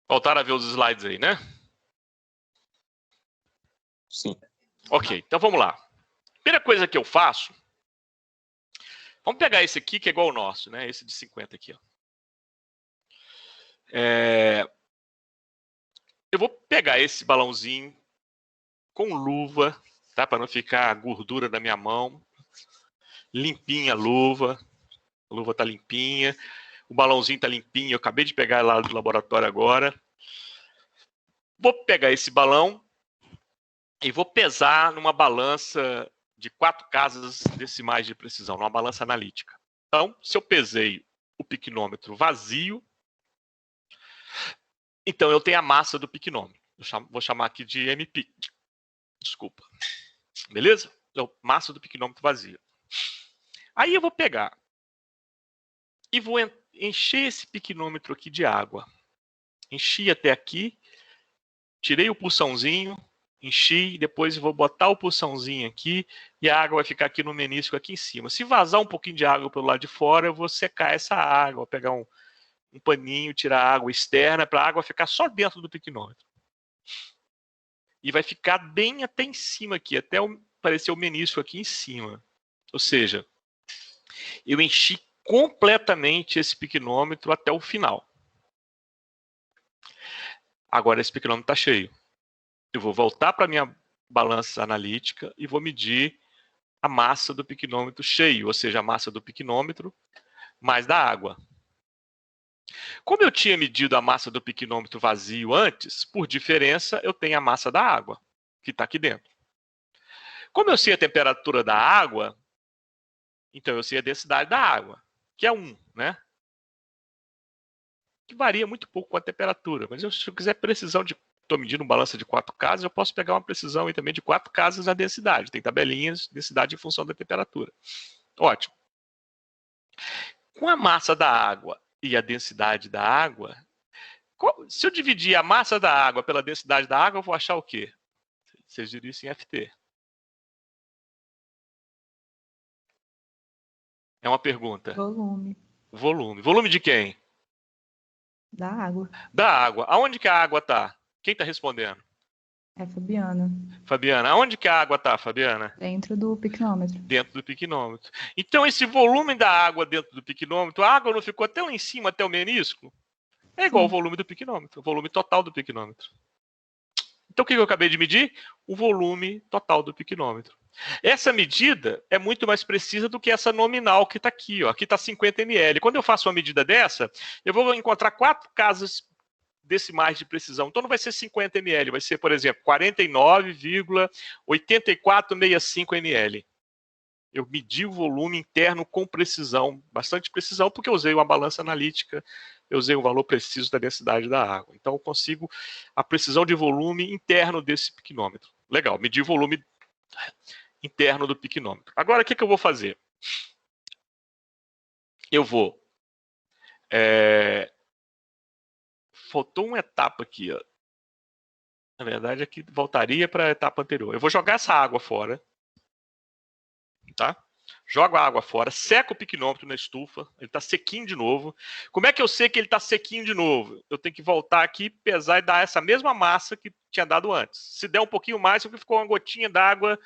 Voltaram a ver os slides aí, né? Sim. Ok, então vamos lá. Primeira coisa que eu faço, vamos pegar esse aqui que é igual ao nosso, né? Esse de 50 aqui, ó. Eu vou pegar esse balãozinho com luva, tá? Para não ficar a gordura da minha mão. Limpinha a luva tá limpinha. O balãozinho tá limpinho, eu acabei de pegar lá do laboratório agora. Vou pegar esse balão e vou pesar numa balança de 4 casas decimais de precisão, numa balança analítica. Então, se eu pesei o piquenômetro vazio, então eu tenho a massa do piquenômetro. Vou chamar aqui de MP. Desculpa. Beleza? Então, massa do piquenômetro vazio. Aí eu vou pegar e vou encher esse piquenômetro aqui de água. Enchi até aqui, tirei o pulsãozinho, enchi, depois vou botar o pulsãozinho aqui e a água vai ficar aqui no menisco aqui em cima. Se vazar um pouquinho de água pelo lado de fora, eu vou secar essa água, vou pegar um paninho, tirar a água externa para a água ficar só dentro do piquenômetro. E vai ficar bem até em cima aqui, até aparecer o menisco aqui em cima. Ou seja, eu enchi completamente esse piquenômetro até o final. Agora esse piquenômetro está cheio. Eu vou voltar para a minha balança analítica e vou medir a massa do piquenômetro cheio, ou seja, a massa do piquenômetro mais da água. Como eu tinha medido a massa do piquenômetro vazio antes, por diferença, eu tenho a massa da água, que está aqui dentro. Como eu sei a temperatura da água, então eu sei a densidade da água, que é 1, né? Que varia muito pouco com a temperatura. Mas se eu quiser precisão de... Estou medindo uma balança de 4 casas, eu posso pegar uma precisão aí também de 4 casas na densidade. Tem tabelinhas, densidade em função da temperatura. Ótimo. Com a massa da água e a densidade da água, se eu dividir a massa da água pela densidade da água, eu vou achar o quê? Vocês diriam isso em FT. É uma pergunta. Volume. Volume. Volume de quem? Da água. Da água. Aonde que a água está? Quem está respondendo? É Fabiana. Fabiana. Aonde que a água está, Fabiana? Dentro do piquenômetro. Dentro do piquenômetro. Então, esse volume da água dentro do piquenômetro, a água não ficou até lá em cima, até o menisco? É igual ao volume do piquenômetro, o volume total do piquenômetro. Então, o que eu acabei de medir? O volume total do piquenômetro. Essa medida é muito mais precisa do que essa nominal que está aqui. Ó. Aqui está 50 ml. Quando eu faço uma medida dessa, eu vou encontrar 4 casas decimais de precisão. Então, não vai ser 50 ml, vai ser, por exemplo, 49,8465 ml. Eu medi o volume interno com precisão, bastante precisão, porque eu usei uma balança analítica, eu usei um valor preciso da densidade da água. Então, eu consigo a precisão de volume interno desse piquenômetro. Legal, medir o volume interno do piquenômetro. Agora, o que eu vou fazer? Eu vou... Faltou uma etapa aqui. Ó. Na verdade, aqui voltaria para a etapa anterior. Eu vou jogar essa água fora. Tá? Jogo a água fora, seco o piquenômetro na estufa, ele está sequinho de novo. Como é que eu sei que ele está sequinho de novo? Eu tenho que voltar aqui, pesar e dar essa mesma massa que tinha dado antes. Se der um pouquinho mais, porque ficou uma gotinha d'água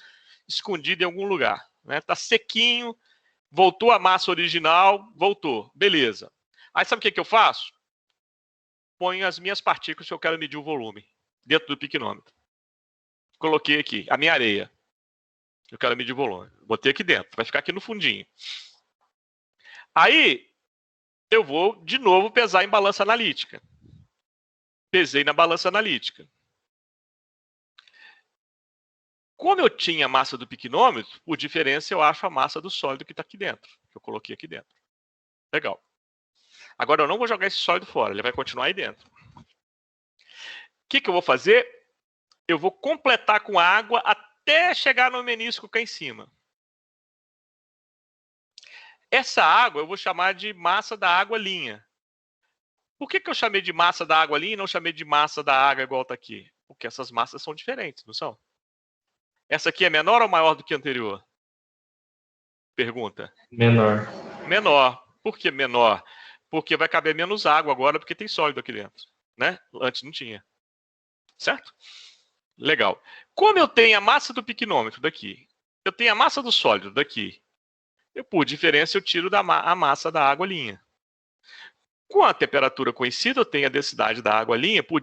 escondida em algum lugar. Está sequinho, voltou a massa original, voltou. Beleza. Aí sabe o que eu faço? Ponho as minhas partículas que eu quero medir o volume dentro do piquenômetro. Coloquei aqui a minha areia. Eu quero medir volume. Botei aqui dentro. Vai ficar aqui no fundinho. Aí, eu vou, de novo, pesar em balança analítica. Pesei na balança analítica. Como eu tinha a massa do piquenômetro, por diferença, eu acho a massa do sólido que está aqui dentro. Que eu coloquei aqui dentro. Legal. Agora, eu não vou jogar esse sólido fora. Ele vai continuar aí dentro. O que eu vou fazer? Eu vou completar com água até chegar no menisco cá em cima. Essa água eu vou chamar de massa da água linha. Por que eu chamei de massa da água linha e não chamei de massa da água igual está aqui? Porque essas massas são diferentes, não são? Essa aqui é menor ou maior do que a anterior? Pergunta. Menor. Menor. Por que menor? Porque vai caber menos água agora, porque tem sólido aqui dentro. Né? Antes não tinha. Certo? Legal. Como eu tenho a massa do piquenômetro daqui, eu tenho a massa do sólido daqui, por diferença eu tiro a massa da água linha. Com a temperatura conhecida, eu tenho a densidade da água linha, por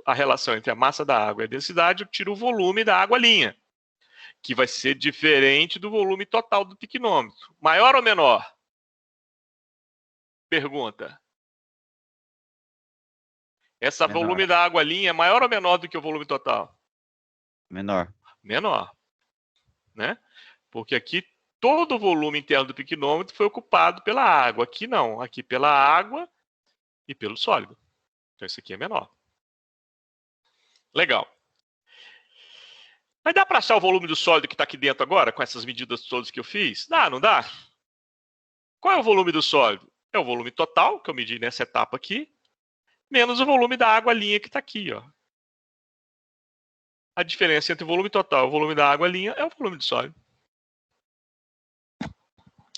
a relação entre a massa da água e a densidade, eu tiro o volume da água linha, que vai ser diferente do volume total do piquinômetro. Maior ou menor? Pergunta. Essa Menor. volume da água linha é maior ou menor do que o volume total? Menor. Menor. Né? Porque aqui todo o volume interno do piquinômetro foi ocupado pela água. Aqui não. Aqui pela água e pelo sólido. Então isso aqui é menor. Legal. Mas dá para achar o volume do sólido que está aqui dentro agora, com essas medidas todas que eu fiz? Dá, não dá? Qual é o volume do sólido? É o volume total, que eu medi nessa etapa aqui, menos o volume da água linha que está aqui. Ó. A diferença entre o volume total e o volume da água linha é o volume do sólido.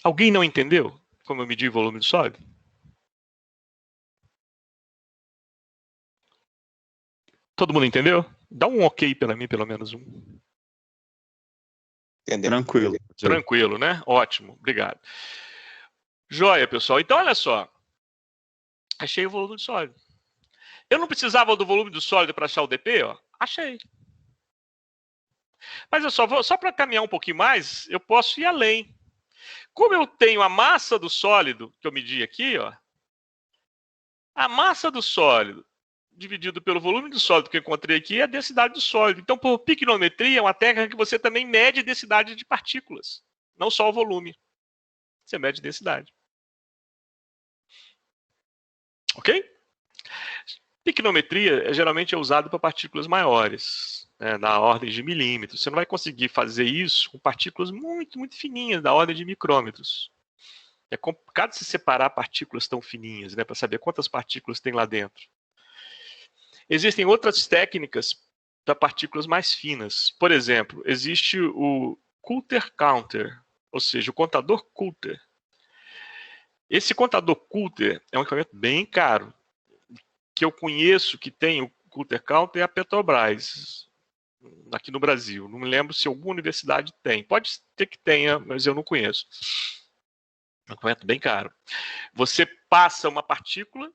Alguém não entendeu como eu medi o volume do sólido? Todo mundo entendeu? Dá um ok para mim, pelo menos um. Entendeu? Tranquilo. Tranquilo, né? Ótimo, obrigado. Joia, pessoal. Então, olha só. Achei o volume do sólido. Eu não precisava do volume do sólido para achar o dp? Ó. Achei. Mas eu só para caminhar um pouquinho mais, eu posso ir além. Como eu tenho a massa do sólido, que eu medi aqui, ó, a massa do sólido dividido pelo volume do sólido que eu encontrei aqui é a densidade do sólido. Então, por piquinometria, é uma técnica que você também mede a densidade de partículas, não só o volume. Você mede densidade. Ok? Piquinometria geralmente é usado para partículas maiores, né, na ordem de milímetros. Você não vai conseguir fazer isso com partículas muito, muito fininhas, da ordem de micrômetros. É complicado se separar partículas tão fininhas, né, para saber quantas partículas tem lá dentro. Existem outras técnicas para partículas mais finas. Por exemplo, existe o Coulter Counter, ou seja, o contador Coulter. Esse contador Coulter é um equipamento bem caro. Que eu conheço que tem o Coulter Counter é a Petrobras, aqui no Brasil. Não me lembro se alguma universidade tem. Pode ter que tenha, mas eu não conheço. É um equipamento bem caro. Você passa uma partícula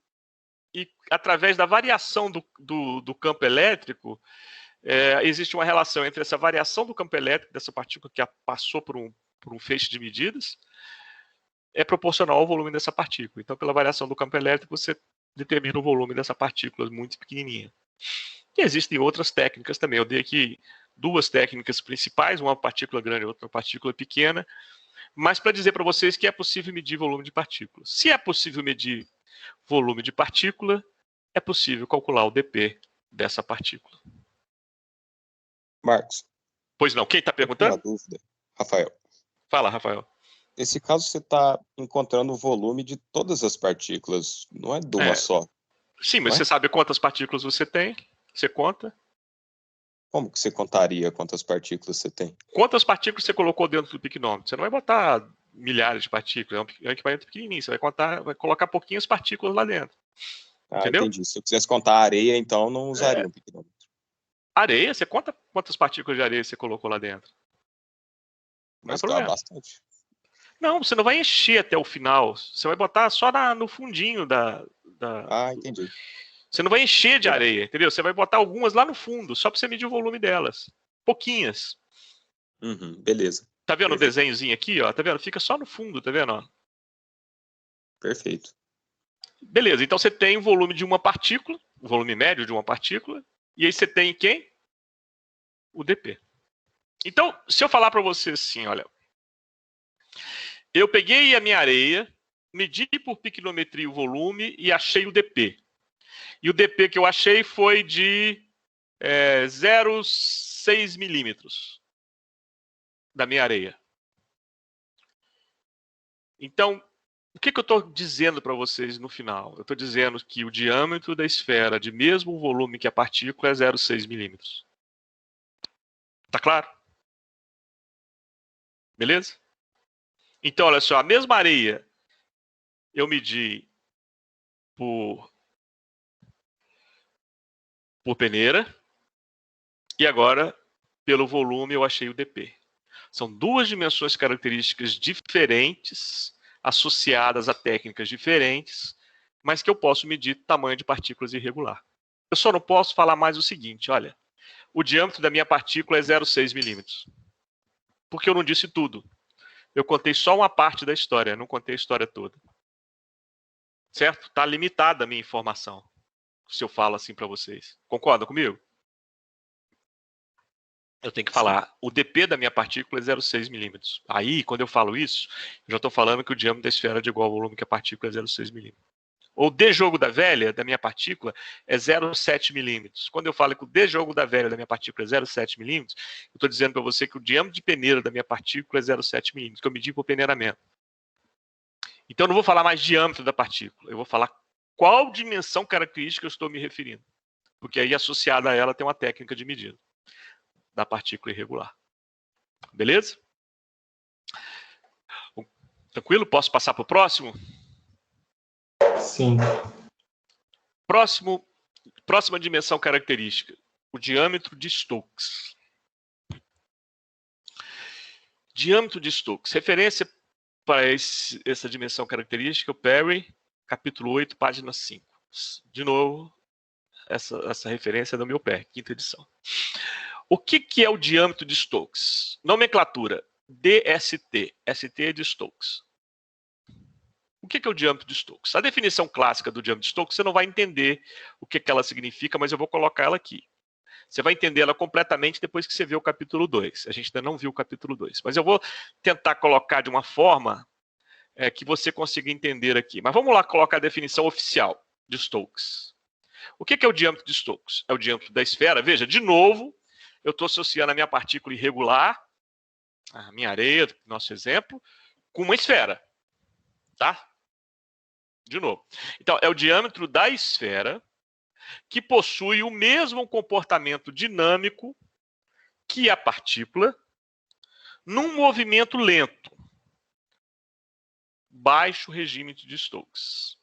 e, através da variação do campo elétrico, existe uma relação entre essa variação do campo elétrico dessa partícula que passou por um feixe de medidas, é proporcional ao volume dessa partícula. Então, pela variação do campo elétrico, você determina o volume dessa partícula muito pequenininha. E existem outras técnicas também. Eu dei aqui duas técnicas principais, uma partícula grande e outra partícula pequena, mas para dizer para vocês que é possível medir volume de partículas. Se é possível medir volume de partícula, é possível calcular o dp dessa partícula. Marcos. Pois não, quem está perguntando? Uma dúvida. Rafael. Fala, Rafael. Nesse caso, você está encontrando o volume de todas as partículas, não é de uma só. Sim, mas você sabe quantas partículas você tem? Você conta? Como que você contaria quantas partículas você tem? Quantas partículas você colocou dentro do piquinômetro? Você não vai botar milhares de partículas, é um equipamento pequenininho, você vai colocar pouquinhas partículas lá dentro. Entendeu? Entendi. Se eu quisesse contar a areia, então não usaria um piquinômetro. Areia? Você conta quantas partículas de areia você colocou lá dentro? Mas dá bastante. Não, você não vai encher até o final. Você vai botar só no fundinho da... Entendi. Você não vai encher de areia, entendeu? Você vai botar algumas lá no fundo, só para você medir o volume delas. Pouquinhas. Beleza. Tá vendo Perfeito. o desenhozinho aqui, ó? Tá vendo? Fica só no fundo, tá vendo? Ó? Perfeito. Beleza, então você tem o volume de uma partícula, o volume médio de uma partícula, e aí você tem quem? O dp. Então, se eu falar para você assim, olha, eu peguei a minha areia, medi por piquinometria o volume e achei o dp. E o dp que eu achei foi de 0,6 milímetros da minha areia. Então, o que eu estou dizendo para vocês no final? Eu estou dizendo que o diâmetro da esfera de mesmo volume que a partícula é 0,6 milímetros. Tá claro? Beleza? Então, olha só, a mesma areia eu medi por peneira e agora, pelo volume, eu achei o dp. São duas dimensões características diferentes, associadas a técnicas diferentes, mas que eu posso medir tamanho de partículas irregular. Eu só não posso falar mais o seguinte, olha, o diâmetro da minha partícula é 0,6 milímetros. Porque eu não disse tudo. Eu contei só uma parte da história, não contei a história toda. Certo? Está limitada a minha informação, se eu falo assim para vocês. Concordam comigo? Eu tenho que falar, o dp da minha partícula é 0,6 milímetros. Aí, quando eu falo isso, eu já estou falando que o diâmetro da esfera é de igual ao volume que a partícula é 0,6 milímetros. O d jogo da velha da minha partícula é 0,7 milímetros. Quando eu falo que o d jogo da velha da minha partícula é 0,7 milímetros, eu estou dizendo para você que o diâmetro de peneira da minha partícula é 0,7 milímetros, que eu medi por peneiramento. Então, eu não vou falar mais diâmetro da partícula, eu vou falar qual dimensão característica eu estou me referindo. Porque aí, associada a ela, tem uma técnica de medida da partícula irregular. Beleza? Tranquilo? Posso passar para o próximo? Sim. Próxima dimensão característica, o diâmetro de Stokes. Diâmetro de Stokes. Referência para essa dimensão característica, o Perry, capítulo 8, página 5. De novo, essa referência é do meu pé, quinta edição. O que é o diâmetro de Stokes? Nomenclatura, DST. ST é de Stokes. O que é o diâmetro de Stokes? A definição clássica do diâmetro de Stokes, você não vai entender o que ela significa, mas eu vou colocar ela aqui. Você vai entender ela completamente depois que você vê o capítulo 2. A gente ainda não viu o capítulo 2. Mas eu vou tentar colocar de uma forma que você consiga entender aqui. Mas vamos lá colocar a definição oficial de Stokes. O que é o diâmetro de Stokes? É o diâmetro da esfera. Veja, de novo, eu estou associando a minha partícula irregular, a minha areia, nosso exemplo, com uma esfera. Tá? De novo. Então, é o diâmetro da esfera que possui o mesmo comportamento dinâmico que a partícula num movimento lento. Baixo regime de Stokes.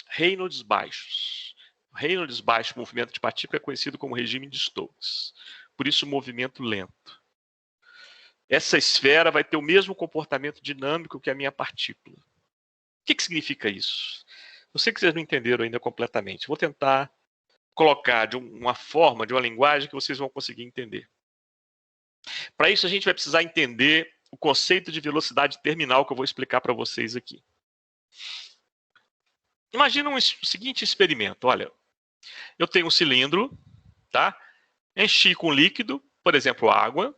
Reynolds baixos. Reynolds baixo, movimento de partícula, é conhecido como regime de Stokes. Por isso, movimento lento. Essa esfera vai ter o mesmo comportamento dinâmico que a minha partícula. O que significa isso? Eu sei que vocês não entenderam ainda completamente. Vou tentar colocar de uma forma, de uma linguagem que vocês vão conseguir entender. Para isso, a gente vai precisar entender o conceito de velocidade terminal que eu vou explicar para vocês aqui. Imagina o seguinte experimento. Olha, eu tenho um cilindro, tá? Enchi com líquido, por exemplo, água.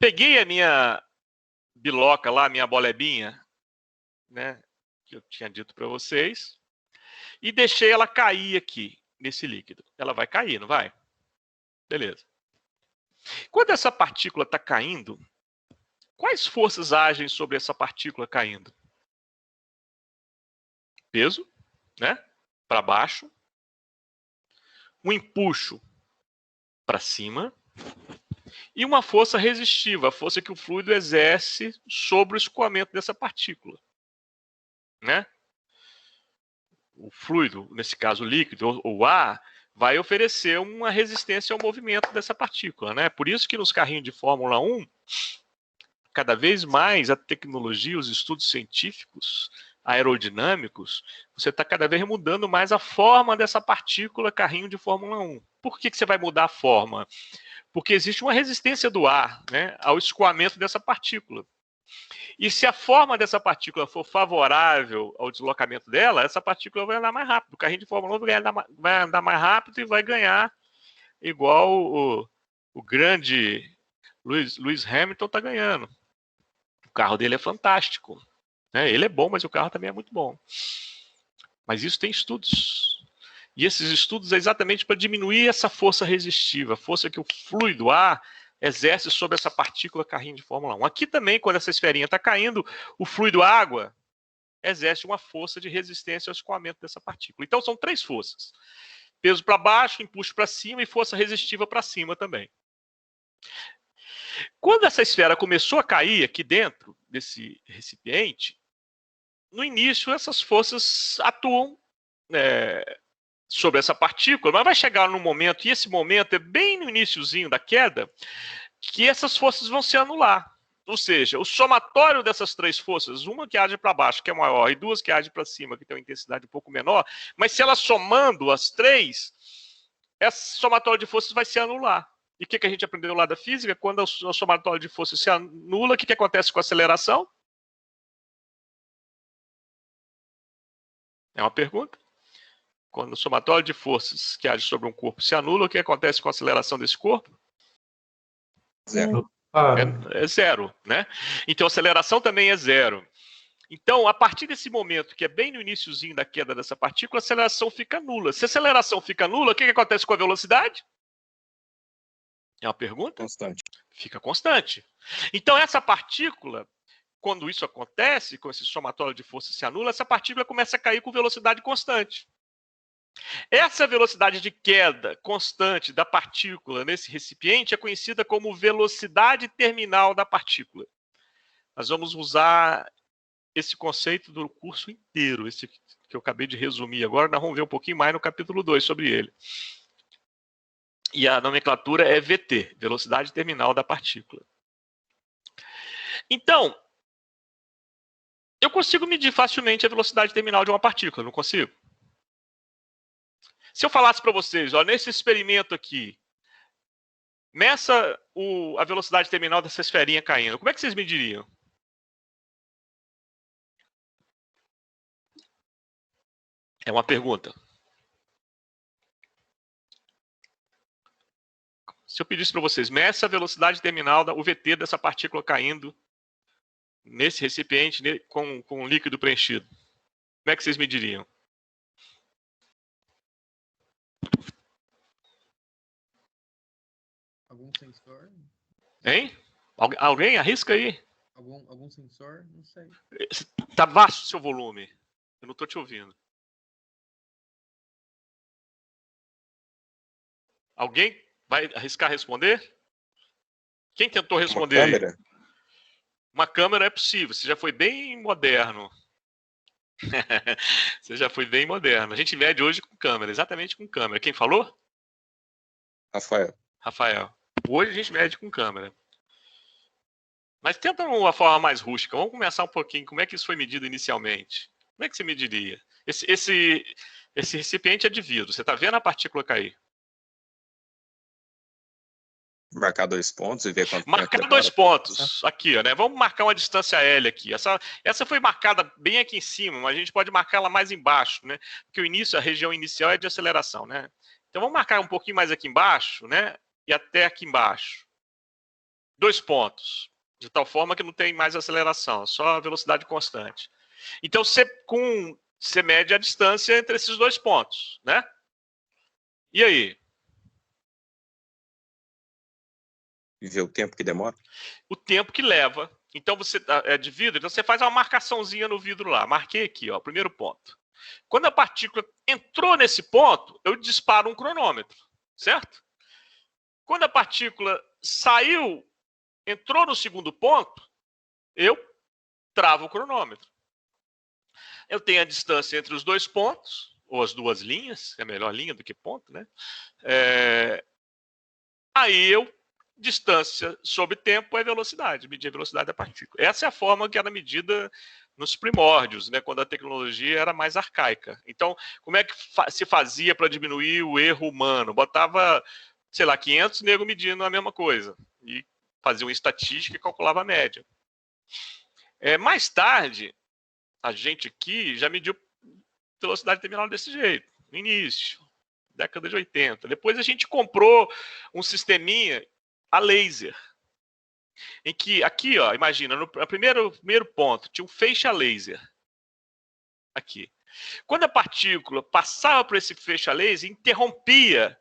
Peguei a minha biloca lá, a minha bolebinha, né, que eu tinha dito para vocês, e deixei ela cair aqui, nesse líquido. Ela vai cair, não vai? Beleza. Quando essa partícula está caindo, quais forças agem sobre essa partícula caindo? Peso, né? Para baixo. Um empuxo para cima. E uma força resistiva, a força que o fluido exerce sobre o escoamento dessa partícula. Né? O fluido, nesse caso o líquido, ou ar, vai oferecer uma resistência ao movimento dessa partícula. Né? Por isso que nos carrinhos de Fórmula 1, cada vez mais a tecnologia, os estudos científicos, aerodinâmicos, você está cada vez mudando mais a forma dessa partícula carrinho de Fórmula 1. Por que você vai mudar a forma? Porque existe uma resistência do ar, né, ao escoamento dessa partícula. E se a forma dessa partícula for favorável ao deslocamento dela, essa partícula vai andar mais rápido. O carrinho de Fórmula 1 vai andar mais rápido e vai ganhar igual o grande Lewis Hamilton está ganhando. O carro dele é fantástico. Né? Ele é bom, mas o carro também é muito bom. Mas isso tem estudos. E esses estudos é exatamente para diminuir essa força resistiva, a força que o fluido ar exerce sobre essa partícula carrinho de Fórmula 1. Aqui também, quando essa esferinha está caindo, o fluido água exerce uma força de resistência ao escoamento dessa partícula. Então, são três forças. Peso para baixo, empuxo para cima e força resistiva para cima também. Quando essa esfera começou a cair aqui dentro desse recipiente, no início essas forças atuam sobre essa partícula, mas vai chegar num momento, e esse momento é bem no iniciozinho da queda, que essas forças vão se anular. ou seja, o somatório dessas três forças, uma que age para baixo, que é maior, e duas que agem para cima, que tem uma intensidade um pouco menor, mas se elas somando as três, esse somatório de forças vai se anular. E o que a gente aprendeu lá da física? Quando o somatório de forças se anula, o que acontece com a aceleração? É uma pergunta. Quando o somatório de forças que age sobre um corpo se anula, o que acontece com a aceleração desse corpo? Zero. É zero, né? Então a aceleração também é zero. Então, a partir desse momento, que é bem no iniciozinho da queda dessa partícula, a aceleração fica nula. Se a aceleração fica nula, o que acontece com a velocidade? É uma pergunta? Constante. Fica constante. Então, essa partícula, quando isso acontece, com esse somatório de forças se anula, essa partícula começa a cair com velocidade constante. Essa velocidade de queda constante da partícula nesse recipiente é conhecida como velocidade terminal da partícula. Nós vamos usar esse conceito do curso inteiro, esse que eu acabei de resumir agora, nós vamos ver um pouquinho mais no capítulo 2 sobre ele. E a nomenclatura é VT, velocidade terminal da partícula. Então, eu consigo medir facilmente a velocidade terminal de uma partícula, não consigo? Se eu falasse para vocês, ó, nesse experimento aqui, meça a velocidade terminal dessa esferinha caindo, como é que vocês mediriam? É uma pergunta. Se eu pedisse para vocês, meça a velocidade terminal, o VT dessa partícula caindo nesse recipiente com um líquido preenchido, como é que vocês mediriam? Algum sensor? Hein? Alguém arrisca aí? Algum sensor? Não sei. Está baixo o seu volume. Eu não estou te ouvindo. Alguém vai arriscar responder? Quem tentou responder Uma aí? câmera? Uma câmera é possível. Você já foi bem moderno. Você já foi bem moderno. A gente mede hoje com câmera, exatamente com câmera. Quem falou? Rafael. Rafael. Hoje a gente mede com câmera. Mas tenta uma forma mais rústica. Vamos começar um pouquinho. Como é que isso foi medido inicialmente? Como é que você mediria? Esse recipiente é de vidro. Você está vendo a partícula cair? Marcar 2 pontos e ver quanto Marcar tempo 2 demora. pontos. Aqui, ó, né? Vamos marcar uma distância L aqui. Essa foi marcada bem aqui em cima, mas a gente pode marcar ela mais embaixo, né? Porque a região inicial é de aceleração, né? Então vamos marcar um pouquinho mais aqui embaixo, né? E até aqui embaixo. 2 pontos. De tal forma que não tem mais aceleração, só a velocidade constante. Então você mede a distância entre esses 2 pontos, né? E aí? E ver o tempo que demora? O tempo que leva. Então você é de vidro, então você faz uma marcaçãozinha no vidro lá. Marquei aqui, ó, primeiro ponto. Quando a partícula entrou nesse ponto, eu disparo um cronômetro, certo? Quando a partícula saiu, entrou no segundo ponto, eu travo o cronômetro. Eu tenho a distância entre os 2 pontos, ou as 2 linhas, é melhor linha do que ponto, né? Aí distância sobre tempo é velocidade, medir a velocidade da partícula. Essa é a forma que era medida nos primórdios, né, quando a tecnologia era mais arcaica. Então, como é que se fazia para diminuir o erro humano? Botava, sei lá, 500 negros medindo a mesma coisa. E fazia uma estatística e calculava a média. Mais tarde, a gente aqui já mediu velocidade terminal desse jeito, no início, década de 80. Depois a gente comprou um sisteminha a laser, em que, aqui, ó, imagina, no primeiro ponto, tinha um feixe a laser. Aqui. Quando a partícula passava por esse feixe a laser, interrompia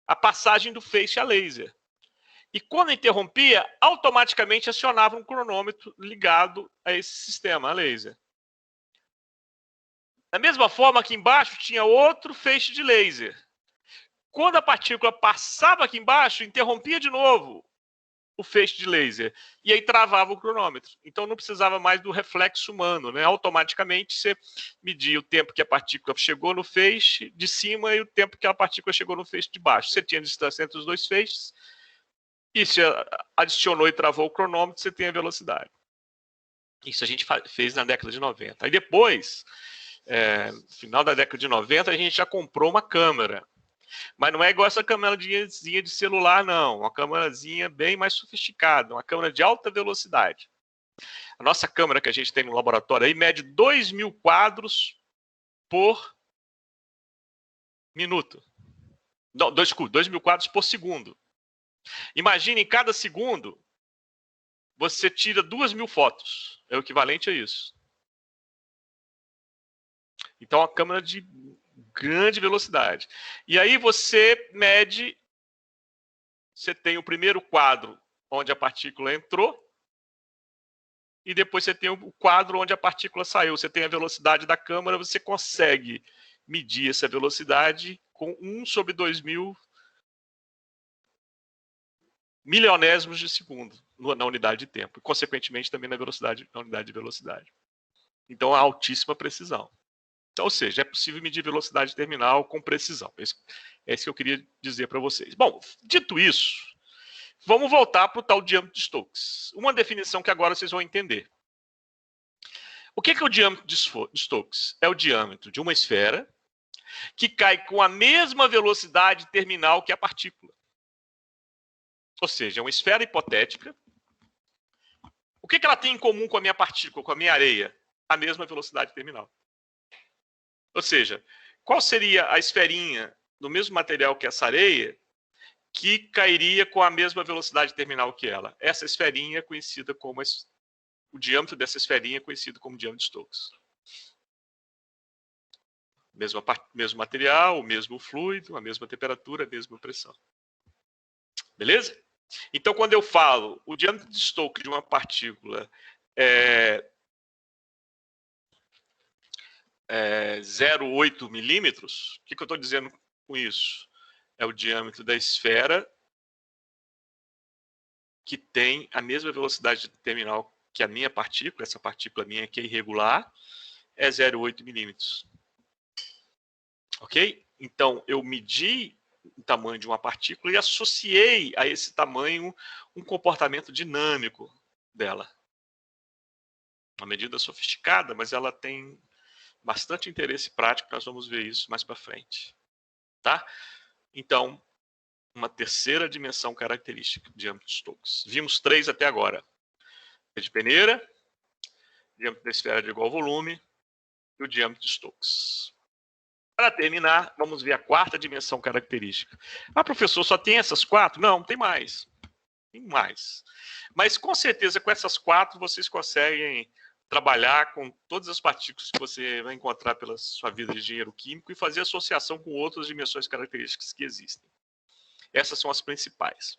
a passagem do feixe a laser. E quando interrompia, automaticamente acionava um cronômetro ligado a esse sistema a laser. Da mesma forma, aqui embaixo tinha outro feixe de laser. Quando a partícula passava aqui embaixo, interrompia de novo o feixe de laser. E aí travava o cronômetro. Então não precisava mais do reflexo humano, né? Automaticamente você media o tempo que a partícula chegou no feixe de cima e o tempo que a partícula chegou no feixe de baixo. Você tinha distância entre os 2 feixes. E se adicionou e travou o cronômetro, você tem a velocidade. Isso a gente fez na década de 90. Aí depois, no final da década de 90, a gente já comprou uma câmera. Mas não é igual essa câmerazinha de celular, não. Uma câmerazinha bem mais sofisticada, uma câmera de alta velocidade. A nossa câmera que a gente tem no laboratório aí mede 2.000 quadros por minuto. Não, 2.000 quadros por segundo. Imagine, em cada segundo, você tira 2.000 fotos. É o equivalente a isso. Então, a câmera de grande velocidade. E aí você mede, você tem o primeiro quadro onde a partícula entrou, e depois você tem o quadro onde a partícula saiu. Você tem a velocidade da câmera, você consegue medir essa velocidade com 1 sobre 2.000 milionésimos de segundo na unidade de tempo, e consequentemente também na unidade de velocidade. Então, a altíssima precisão. Então, ou seja, é possível medir velocidade terminal com precisão. É isso que eu queria dizer para vocês. Bom, dito isso, vamos voltar para o tal diâmetro de Stokes. Uma definição que agora vocês vão entender. O que é o diâmetro de Stokes? É o diâmetro de uma esfera que cai com a mesma velocidade terminal que a partícula. Ou seja, é uma esfera hipotética. O que ela tem em comum com a minha partícula, com a minha areia? A mesma velocidade terminal. Ou seja, qual seria a esferinha do mesmo material que essa areia que cairia com a mesma velocidade terminal que ela? Essa esferinha é conhecida como... O diâmetro dessa esferinha é conhecido como diâmetro de Stokes. Mesmo material, o mesmo fluido, a mesma temperatura, a mesma pressão. Beleza? Então, quando eu falo o diâmetro de Stokes de uma partícula é 0,8 milímetros, o que eu estou dizendo com isso? É o diâmetro da esfera que tem a mesma velocidade terminal que a minha partícula, essa partícula minha que é irregular, é 0,8 milímetros. Ok? Então, eu medi o tamanho de uma partícula e associei a esse tamanho um comportamento dinâmico dela. Uma medida sofisticada, mas ela tem bastante interesse prático, nós vamos ver isso mais para frente. Tá? Então, uma terceira dimensão característica de diâmetro de Stokes. Vimos 3 até agora. De peneira, diâmetro da esfera de igual volume e o diâmetro de Stokes. Para terminar, vamos ver a quarta dimensão característica. Ah, professor, só tem essas 4? Não, tem mais. Tem mais. Mas, com certeza, com essas 4, vocês conseguem trabalhar com todas as partículas que você vai encontrar pela sua vida de engenheiro químico e fazer associação com outras dimensões características que existem. Essas são as principais.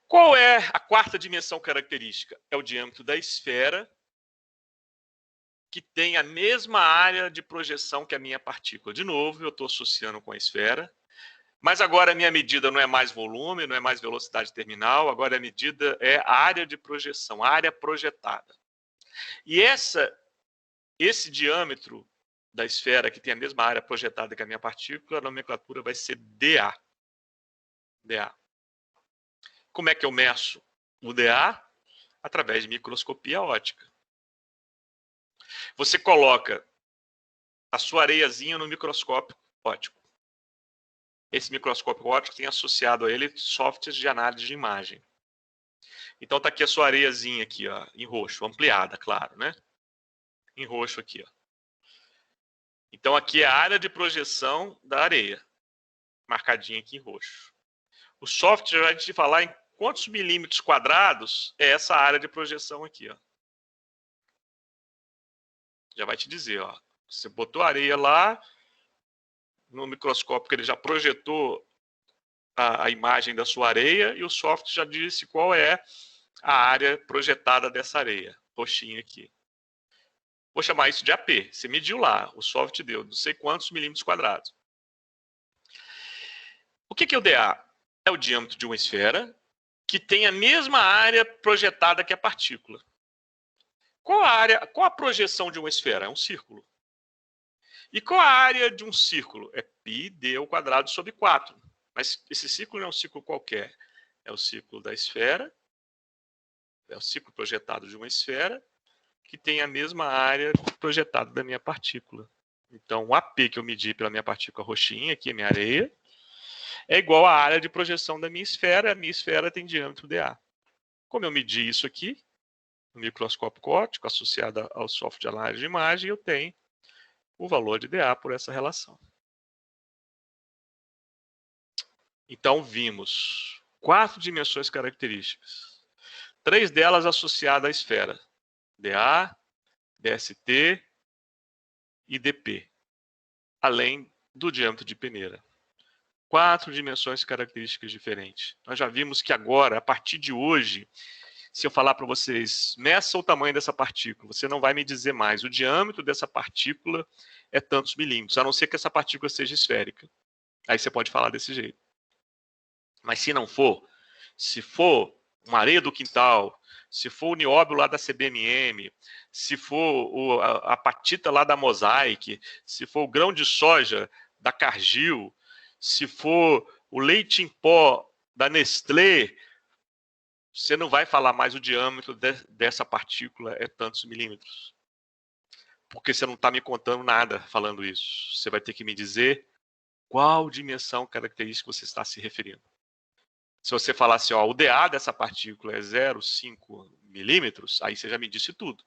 Qual é a quarta dimensão característica? É o diâmetro da esfera que tem a mesma área de projeção que a minha partícula. De novo, eu estou associando com a esfera, mas agora a minha medida não é mais volume, não é mais velocidade terminal, agora a medida é a área de projeção, a área projetada. E esse diâmetro da esfera que tem a mesma área projetada que a minha partícula, a nomenclatura vai ser dA. dA. Como é que eu meço o dA? Através de microscopia óptica. Você coloca a sua areiazinha no microscópio óptico. Esse microscópio óptico tem associado a ele softwares de análise de imagem. Então está aqui a sua areiazinha aqui, ó, em roxo, ampliada, claro, né? Em roxo aqui, ó. Então aqui é a área de projeção da areia, marcadinha aqui em roxo. O software vai te falar em quantos milímetros quadrados é essa área de projeção aqui, ó. Já vai te dizer, ó. Você botou a areia lá no microscópio que ele já projetou a imagem da sua areia e o software já disse qual é a área projetada dessa areia, roxinha aqui. Vou chamar isso de AP. Você mediu lá, o software deu não sei quantos milímetros quadrados. O que é o dA? É o diâmetro de uma esfera que tem a mesma área projetada que a partícula. Qual a projeção de uma esfera? É um círculo. E qual a área de um círculo? É πd² sobre 4. Mas esse ciclo não é um ciclo qualquer. É o ciclo da esfera, é o ciclo projetado de uma esfera que tem a mesma área projetada da minha partícula. Então, o AP que eu medi pela minha partícula roxinha, aqui, a minha areia, é igual à área de projeção da minha esfera. A minha esfera tem diâmetro dA. Como eu medi isso aqui, no microscópio óptico, associado ao software de análise de imagem, eu tenho o valor de dA por essa relação. Então, vimos 4 dimensões características. 3 delas associadas à esfera. dA, dSt e dP. Além do diâmetro de peneira. 4 dimensões características diferentes. Nós já vimos que agora, a partir de hoje, se eu falar para vocês, meça o tamanho dessa partícula, você não vai me dizer mais. O diâmetro dessa partícula é tantos milímetros, a não ser que essa partícula seja esférica. Aí você pode falar desse jeito. Mas se não for, se for uma areia do quintal, se for o nióbio lá da CBMM, se for a apatita lá da Mosaic, se for o grão de soja da Cargill, se for o leite em pó da Nestlé, você não vai falar mais o diâmetro dessa partícula é tantos milímetros. Porque você não está me contando nada falando isso. Você vai ter que me dizer qual dimensão característica você está se referindo. Se você falar assim, ó, o dA dessa partícula é 0,5 milímetros, aí você já me disse tudo.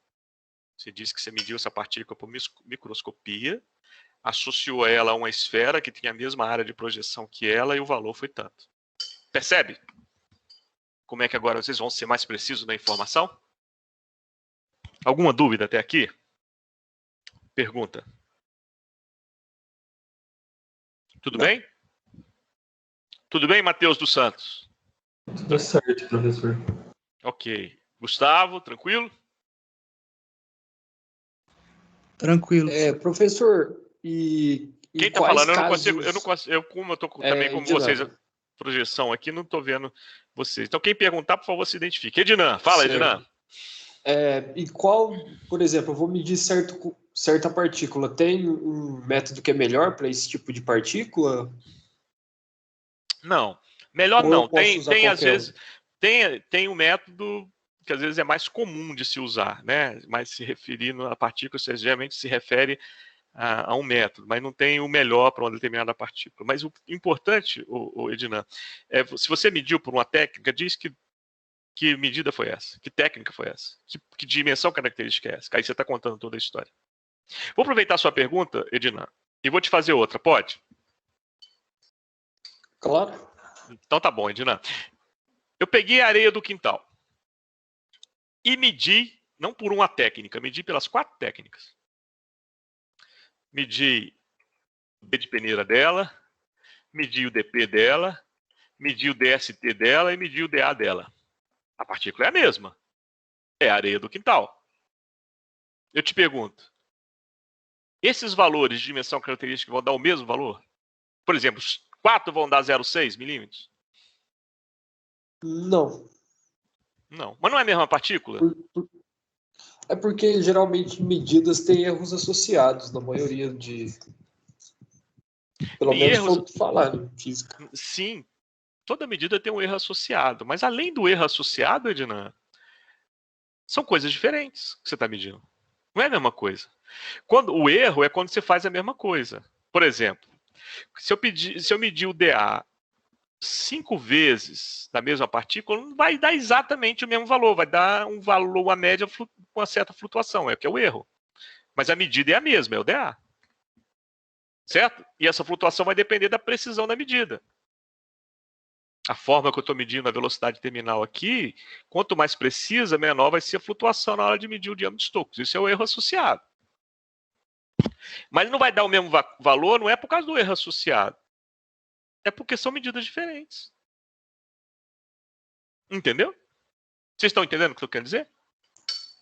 Você disse que você mediu essa partícula por microscopia, associou ela a uma esfera que tem a mesma área de projeção que ela e o valor foi tanto. Percebe? Como é que agora vocês vão ser mais precisos na informação? Alguma dúvida até aqui? Pergunta. Tudo bem? Tudo bem, Matheus dos Santos? Tudo certo, professor. Ok. Gustavo, tranquilo? Tranquilo. Professor, e Quem está quais falando? casos... Eu não consigo, como eu estou também como vocês, a projeção aqui, não estou vendo vocês. Então, quem perguntar, por favor, se identifique. Edinan, fala, Certo. Edinan. E qual, por exemplo, eu vou medir certa partícula, tem um método que é melhor para esse tipo de partícula? Não, melhor Ou eu não. posso usar Tem às qualquer um? vezes, tem um método que às vezes é mais comum de se usar, né? Mas se referindo à partícula, você geralmente se refere a um método, mas não tem o melhor para uma determinada partícula. Mas o importante, Edinan, é se você mediu por uma técnica, diz que medida foi essa, que técnica foi essa, que dimensão característica é essa. Aí você está contando toda a história. Vou aproveitar a sua pergunta, Edinan, e vou te fazer outra, pode? Claro. Então tá bom, Edinan. Eu peguei a areia do quintal e medi, não por uma técnica, medi pelas 4 técnicas. Medi o D de peneira dela, medi o DP dela, medi o DST dela e medi o DA dela. A partícula é a mesma. É a areia do quintal. Eu te pergunto, esses valores de dimensão característica vão dar o mesmo valor? Por exemplo, 4 vão dar 0,6 milímetros? Não. Não. Mas não é a mesma partícula? É porque geralmente medidas têm erros associados, na maioria de... Pelo Tem menos erros... foi o que falaram em física. Sim, toda medida tem um erro associado. Mas além do erro associado, Edinan, são coisas diferentes que você está medindo. Não é a mesma coisa. O erro é quando você faz a mesma coisa. Por exemplo, se eu medir o dA 5 vezes da mesma partícula, não vai dar exatamente o mesmo valor, vai dar um valor, uma média com uma certa flutuação, é o que é o erro. Mas a medida é a mesma, é o dA. Certo? E essa flutuação vai depender da precisão da medida. A forma que eu estou medindo a velocidade terminal aqui, quanto mais precisa, menor vai ser a flutuação na hora de medir o diâmetro de Stokes. Isso é o erro associado. Mas não vai dar o mesmo valor, não é por causa do erro associado. É porque são medidas diferentes. Entendeu? Vocês estão entendendo o que eu quero dizer?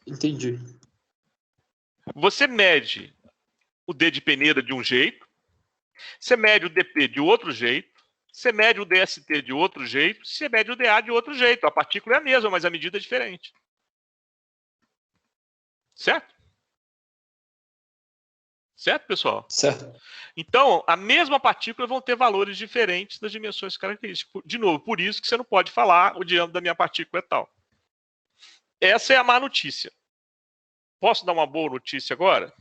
Entendi. Você mede o D de peneira de um jeito, você mede o DP de outro jeito, você mede o DST de outro jeito, você mede o DA de outro jeito. A partícula é a mesma, mas a medida é diferente. Certo? Certo, pessoal? Certo. Então, a mesma partícula vão ter valores diferentes das dimensões características. De novo, por isso que você não pode falar o diâmetro da minha partícula é tal. Essa é a má notícia. Posso dar uma boa notícia agora?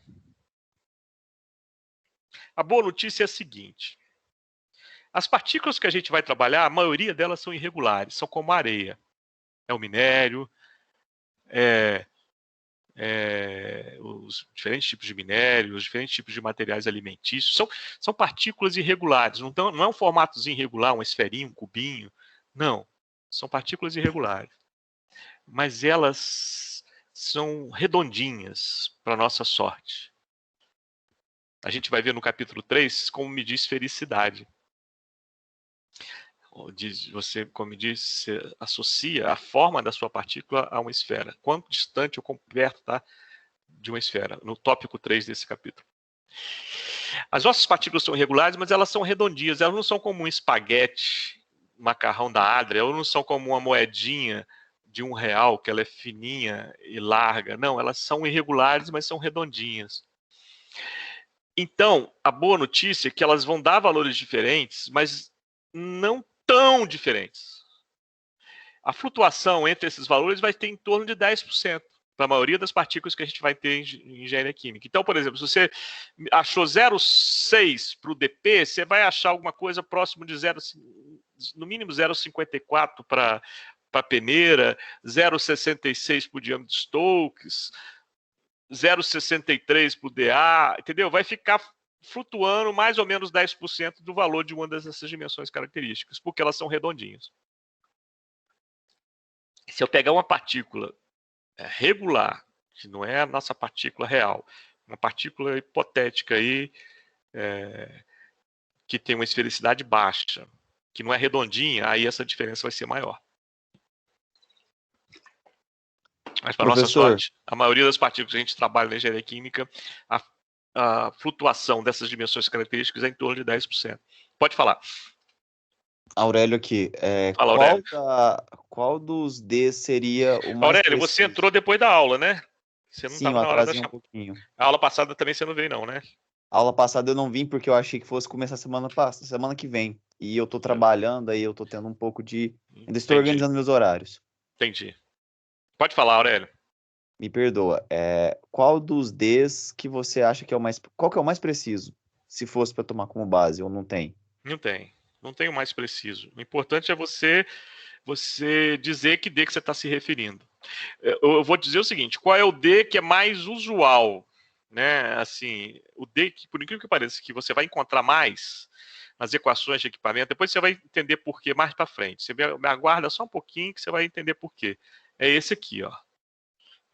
A boa notícia é a seguinte. As partículas que a gente vai trabalhar, a maioria delas são irregulares, são como a areia. É o minério, os diferentes tipos de minério, os diferentes tipos de materiais alimentícios. São partículas irregulares, não é um formatozinho irregular, uma esferinha, um cubinho. Não, são partículas irregulares. Mas elas são redondinhas, para nossa sorte. A gente vai ver no capítulo 3 como medir esfericidade. Você, como diz, você associa a forma da sua partícula a uma esfera. Quanto distante ou quão perto está de uma esfera, no tópico 3 desse capítulo. As nossas partículas são irregulares, mas elas são redondinhas. Elas não são como um espaguete, macarrão da Adria, elas não são como uma moedinha de R$1, que ela é fininha e larga. Não, elas são irregulares, mas são redondinhas. Então, a boa notícia é que elas vão dar valores diferentes, mas não tão diferentes. A flutuação entre esses valores vai ter em torno de 10%, para a maioria das partículas que a gente vai ter em engenharia química. Então, por exemplo, se você achou 0,6 para o DP, você vai achar alguma coisa próximo de no mínimo 0,54 para a peneira, 0,66 para o diâmetro de Stokes, 0,63 para o DA, entendeu? Vai ficar flutuando mais ou menos 10% do valor de uma dessas dimensões características, porque elas são redondinhas. Se eu pegar uma partícula regular, que não é a nossa partícula real, uma partícula hipotética aí, que tem uma esfericidade baixa, que não é redondinha, aí essa diferença vai ser maior. Mas, para nossa sorte, a maioria das partículas que a gente trabalha na engenharia química, a flutuação dessas dimensões características é em torno de 10%. Pode falar. Aurélio aqui. Fala, Aurélio. Qual dos D seria o mais Aurélio, preciso? você entrou depois da aula, né? Você não Sim, estava eu na hora da atrasei um pouquinho. A aula passada também você não veio, não, né? A aula passada eu não vim porque eu achei que fosse começar semana que vem. E eu tô trabalhando, aí eu tô tendo um pouco de... Ainda estou organizando meus horários. Entendi. Pode falar, Aurélio. Me perdoa. Qual dos Ds que você acha que é o mais... Qual que é o mais preciso? Se fosse para tomar como base, ou não tem? Não tem. Não tem o mais preciso. O importante é você dizer que D que você está se referindo. Eu vou dizer o seguinte, qual é o D que é mais usual? Né? Assim, o D que, por incrível que pareça, que você vai encontrar mais nas equações de equipamento, depois você vai entender por quê mais para frente. Você me aguarda só um pouquinho que você vai entender por quê. É esse aqui, ó.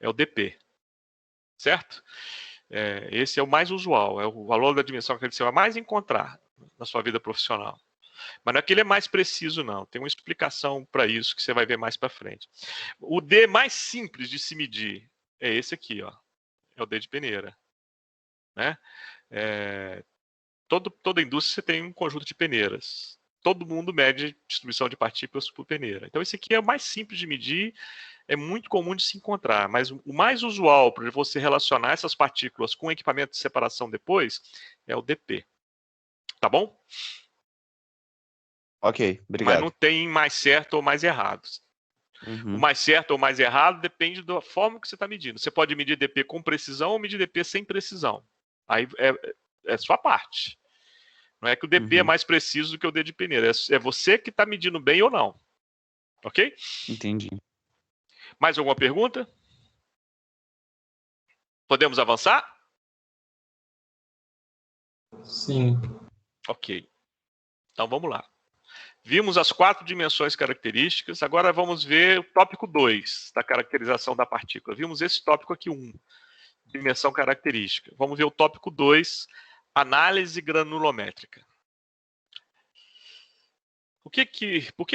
É o DP. Certo? Esse é o mais usual, é o valor da dimensão que você vai mais encontrar na sua vida profissional. Mas não é que ele é mais preciso, não. Tem uma explicação para isso que você vai ver mais para frente. O D mais simples de se medir é esse aqui, ó. É o D de peneira. Né? Toda indústria você tem um conjunto de peneiras. Todo mundo mede distribuição de partículas por peneira. Então esse aqui é o mais simples de medir, é muito comum de se encontrar. Mas o mais usual para você relacionar essas partículas com equipamento de separação depois é o DP. Tá bom? Ok, obrigado. Mas não tem mais certo ou mais errado. Uhum. O mais certo ou mais errado depende da forma que você está medindo. Você pode medir DP com precisão ou medir DP sem precisão. Aí é sua parte. Não é que o DP é mais preciso do que o D de peneira. É você que está medindo bem ou não. Ok? Entendi. Mais alguma pergunta? Podemos avançar? Sim. Ok. Então vamos lá. Vimos as 4 dimensões características, agora vamos ver o tópico 2 da caracterização da partícula. Vimos esse tópico aqui 1, dimensão característica. Vamos ver o tópico 2, análise granulométrica. Por que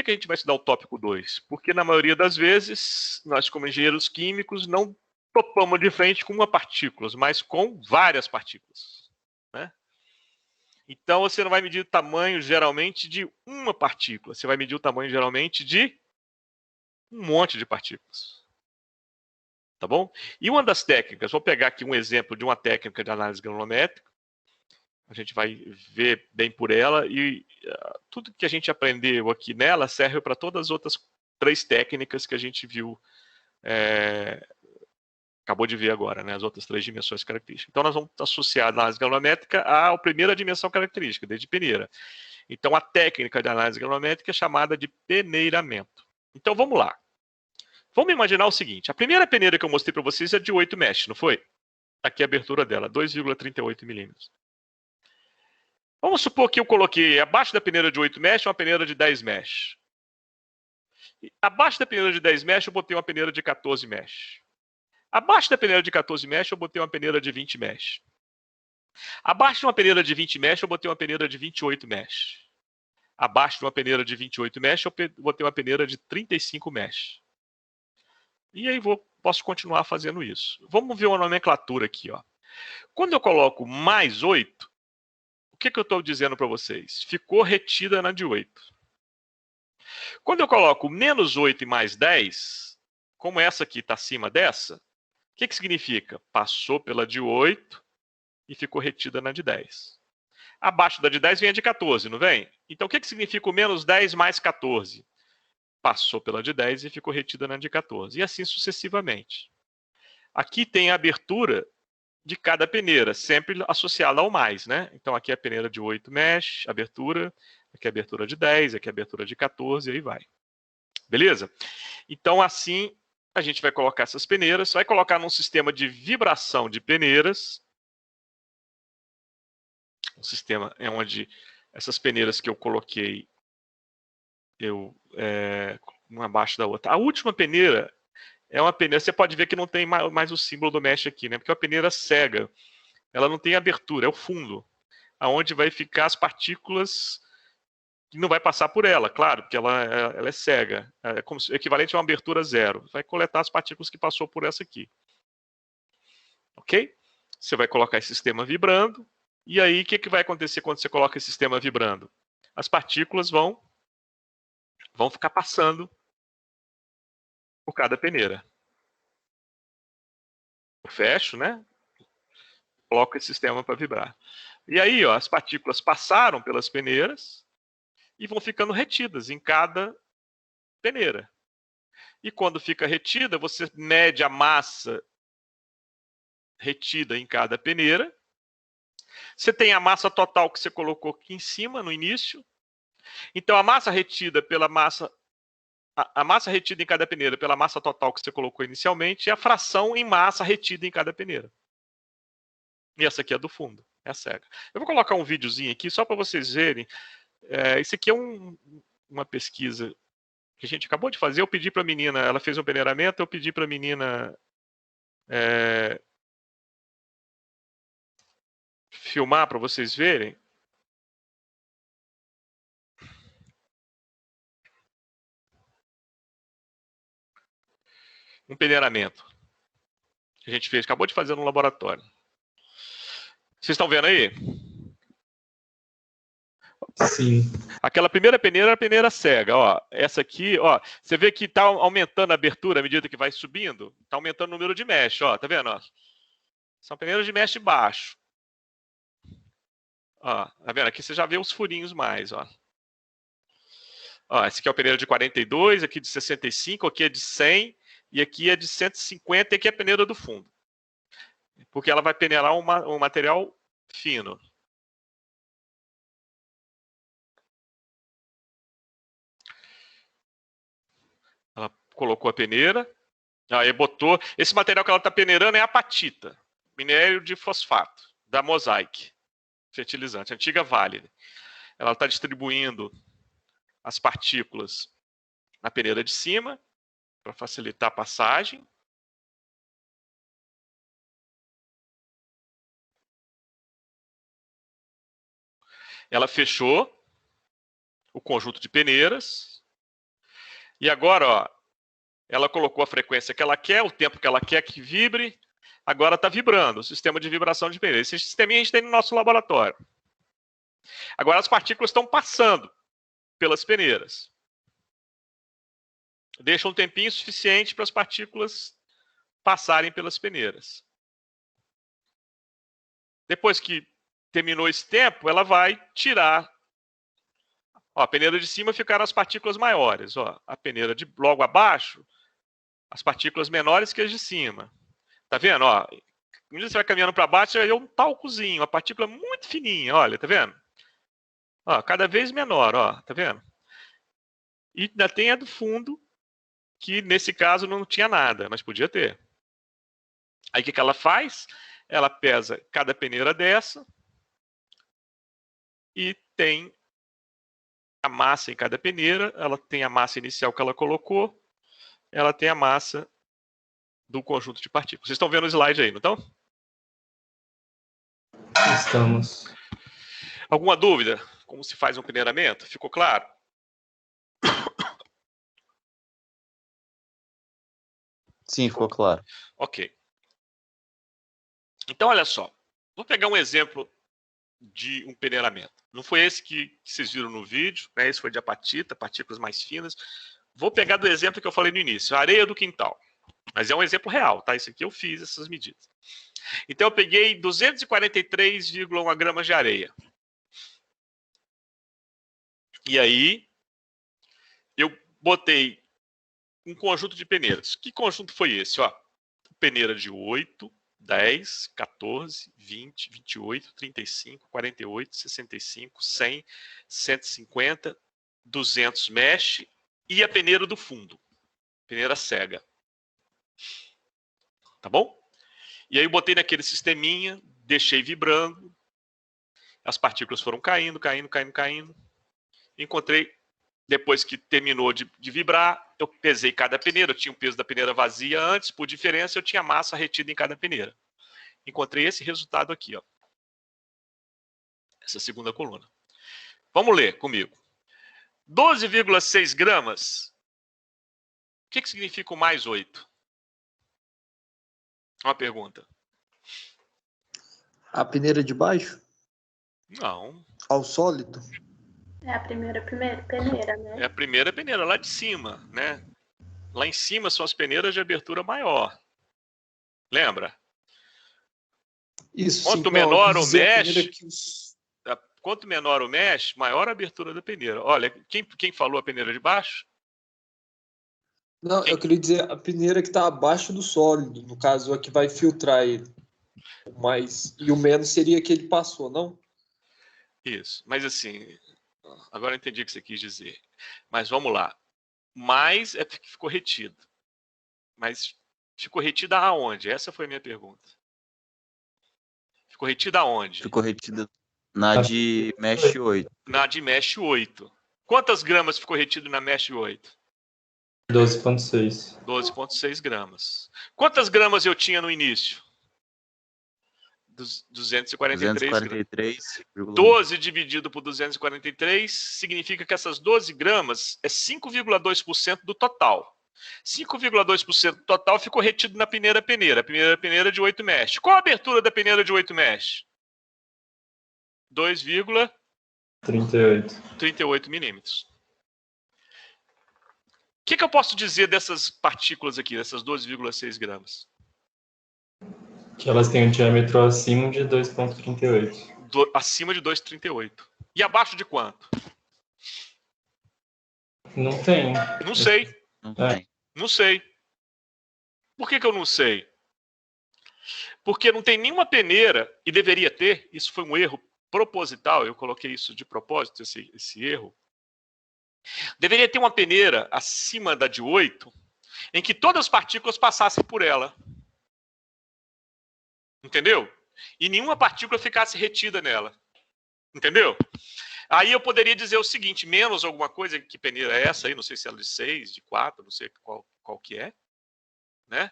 a gente vai estudar o tópico 2? Porque na maioria das vezes, nós como engenheiros químicos não topamos de frente com uma partícula, mas com várias partículas. Né? Então, você não vai medir o tamanho, geralmente, de uma partícula. Você vai medir o tamanho, geralmente, de um monte de partículas. Tá bom? E uma das técnicas, vou pegar aqui um exemplo de uma técnica de análise granulométrica, A gente vai ver bem por ela e tudo que a gente aprendeu aqui nela serve para todas as outras 3 técnicas que a gente viu, acabou de ver agora, né? As outras 3 dimensões características. Então, nós vamos associar a análise galvanométrica à primeira dimensão característica, desde peneira. Então, a técnica de análise galvanométrica é chamada de peneiramento. Então, vamos lá. Vamos imaginar o seguinte. A primeira peneira que eu mostrei para vocês é de 8 mesh, não foi? Aqui a abertura dela, 2,38 milímetros. Vamos supor que eu coloquei abaixo da peneira de 8 mesh uma peneira de 10 mesh. E abaixo da peneira de 10 mesh eu botei uma peneira de 14 mesh. Abaixo da peneira de 14 mesh eu botei uma peneira de 20 mesh. Abaixo de uma peneira de 20 mesh eu botei uma peneira de 28 mesh. Abaixo de uma peneira de 28 mesh eu botei uma peneira de 35 mesh. E aí posso continuar fazendo isso. Vamos ver uma nomenclatura aqui, ó. Quando eu coloco mais 8, o que eu estou dizendo para vocês? Ficou retida na de 8. Quando eu coloco menos 8 e mais 10, como essa aqui está acima dessa, o que significa? Passou pela de 8 e ficou retida na de 10. Abaixo da de 10 vem a de 14, não vem? Então, o que significa o menos 10 mais 14? Passou pela de 10 e ficou retida na de 14. E assim sucessivamente. Aqui tem a abertura de cada peneira, sempre associada ao mais, né? Então, aqui é a peneira de 8 mesh, abertura. Aqui é a abertura de 10, aqui é a abertura de 14, e aí vai. Beleza? Então, assim, a gente vai colocar essas peneiras, vai colocar num sistema de vibração de peneiras. Um sistema é onde essas peneiras que eu coloquei, uma abaixo da outra. A última peneira é uma peneira, você pode ver que não tem mais o símbolo do mesh aqui, né? Porque é uma peneira cega. Ela não tem abertura, é o fundo. Aonde vai ficar as partículas que não vai passar por ela, claro, porque ela é cega. É como se, equivalente a uma abertura 0. Vai coletar as partículas que passou por essa aqui. Ok? Você vai colocar esse sistema vibrando. E aí, o que vai acontecer quando você coloca esse sistema vibrando? As partículas vão ficar passando por cada peneira. Eu fecho, né? Coloco esse sistema para vibrar. E aí, ó, as partículas passaram pelas peneiras e vão ficando retidas em cada peneira. E quando fica retida, você mede a massa retida em cada peneira. Você tem a massa total que você colocou aqui em cima, no início. Então, a massa retida pela massa... A massa retida em cada peneira pela massa total que você colocou inicialmente e a fração em massa retida em cada peneira. E essa aqui é do fundo, é a cega. Eu vou colocar um videozinho aqui só para vocês verem. Isso aqui é uma pesquisa que a gente acabou de fazer. Eu pedi para a menina, ela fez um peneiramento, eu pedi para a menina filmar para vocês verem. Um peneiramento que a gente fez, acabou de fazer no laboratório. Vocês estão vendo aí? Sim. Aquela primeira peneira era a peneira cega. Ó. Essa aqui, ó, você vê que está aumentando a abertura à medida que vai subindo. Está aumentando o número de mesh. Ó, tá vendo? Ó? São peneiras de mesh baixo. Ó, tá vendo? Aqui você já vê os furinhos mais. Ó. Ó, esse aqui é o peneira de 42, aqui de 65, aqui é de 100 e aqui é de 150 e aqui é a peneira do fundo. Porque ela vai peneirar um material fino. Ela colocou a peneira, aí botou... Esse material que ela está peneirando é apatita, minério de fosfato, da Mosaic, fertilizante, antiga Vale. Ela está distribuindo as partículas na peneira de cima, para facilitar a passagem. Ela fechou o conjunto de peneiras. E agora, ó, ela colocou a frequência que ela quer, o tempo que ela quer que vibre. Agora está vibrando, o sistema de vibração de peneiras. Esse sisteminha a gente tem no nosso laboratório. Agora as partículas estão passando pelas peneiras. Deixa um tempinho suficiente para as partículas passarem pelas peneiras. Depois que terminou esse tempo, ela vai tirar. Ó, a peneira de cima ficaram as partículas maiores. Ó, a peneira de logo abaixo, as partículas menores que as de cima. Tá vendo? Ó, quando você vai caminhando para baixo, você vai ver um talcozinho, uma partícula muito fininha. Olha, tá vendo? Ó, cada vez menor, ó, tá vendo? E ainda tem a do fundo, que nesse caso não tinha nada, mas podia ter. Aí o que ela faz? Ela pesa cada peneira dessa e tem a massa em cada peneira, ela tem a massa inicial que ela colocou, ela tem a massa do conjunto de partículas. Vocês estão vendo o slide aí, não estão? Estamos. Alguma dúvida? Como se faz um peneiramento? Ficou claro? Sim, ficou claro. Ok. Então, olha só. Vou pegar um exemplo de um peneiramento. Não foi esse que vocês viram no vídeo, né? Esse foi de apatita, partículas mais finas. Vou pegar do exemplo que eu falei no início, a areia do quintal. Mas é um exemplo real, tá? Isso aqui eu fiz, essas medidas. Então, eu peguei 243,1 gramas de areia. E aí, eu botei um conjunto de peneiras. Que conjunto foi esse? Ó, peneira de 8, 10, 14, 20, 28, 35, 48, 65, 100, 150, 200 mesh e a peneira do fundo. Peneira cega. Tá bom? E aí eu botei naquele sisteminha, deixei vibrando. As partículas foram caindo, caindo, caindo, caindo. Encontrei, depois que terminou de vibrar, eu pesei cada peneira. Eu tinha o peso da peneira vazia antes, por diferença, eu tinha massa retida em cada peneira. Encontrei esse resultado aqui, ó. Essa segunda coluna. Vamos ler comigo. 12,6 gramas. O que significa o mais 8? Uma pergunta. A peneira de baixo? Não. Ao sólido? É a primeira peneira, né? É a primeira peneira, lá de cima, né? Lá em cima são as peneiras de abertura maior. Lembra? Isso, Quanto sim, menor não, o mesh, os... quanto menor o mesh, maior a abertura da peneira. Olha, quem falou a peneira de baixo? Não, eu queria dizer a peneira que está abaixo do sólido, no caso, a que vai filtrar ele. Mas, e o menos seria que ele passou, não? Isso, mas assim, agora eu entendi o que você quis dizer. Mas vamos lá. Mais é porque ficou retido. Mas ficou retida aonde? Essa foi a minha pergunta. Ficou retida aonde? Ficou retida na de Mesh 8. Na de Mesh 8. Quantas gramas ficou retido na Mesh 8? 12,6. 12,6 gramas. Quantas gramas eu tinha no início? 243. 12 dividido por 243 significa que essas 12 gramas é 5,2% do total. 5,2% do total ficou retido na peneira. A peneira de 8 mesh. Qual a abertura da peneira de 8 mesh? 2,38 milímetros. O que eu posso dizer dessas partículas aqui, dessas 12,6 gramas? Que elas têm um diâmetro acima de 2,38. Acima de 2,38. E abaixo de quanto? Não tem. Não sei. Não tem. Não sei. Por que eu não sei? Porque não tem nenhuma peneira, e deveria ter, isso foi um erro proposital, eu coloquei isso de propósito, esse erro. Deveria ter uma peneira acima da de 8, em que todas as partículas passassem por ela. Entendeu? E nenhuma partícula ficasse retida nela. Entendeu? Aí eu poderia dizer o seguinte, menos alguma coisa, que peneira é essa aí? Não sei se ela é de 6, de 4, não sei qual que é. Né?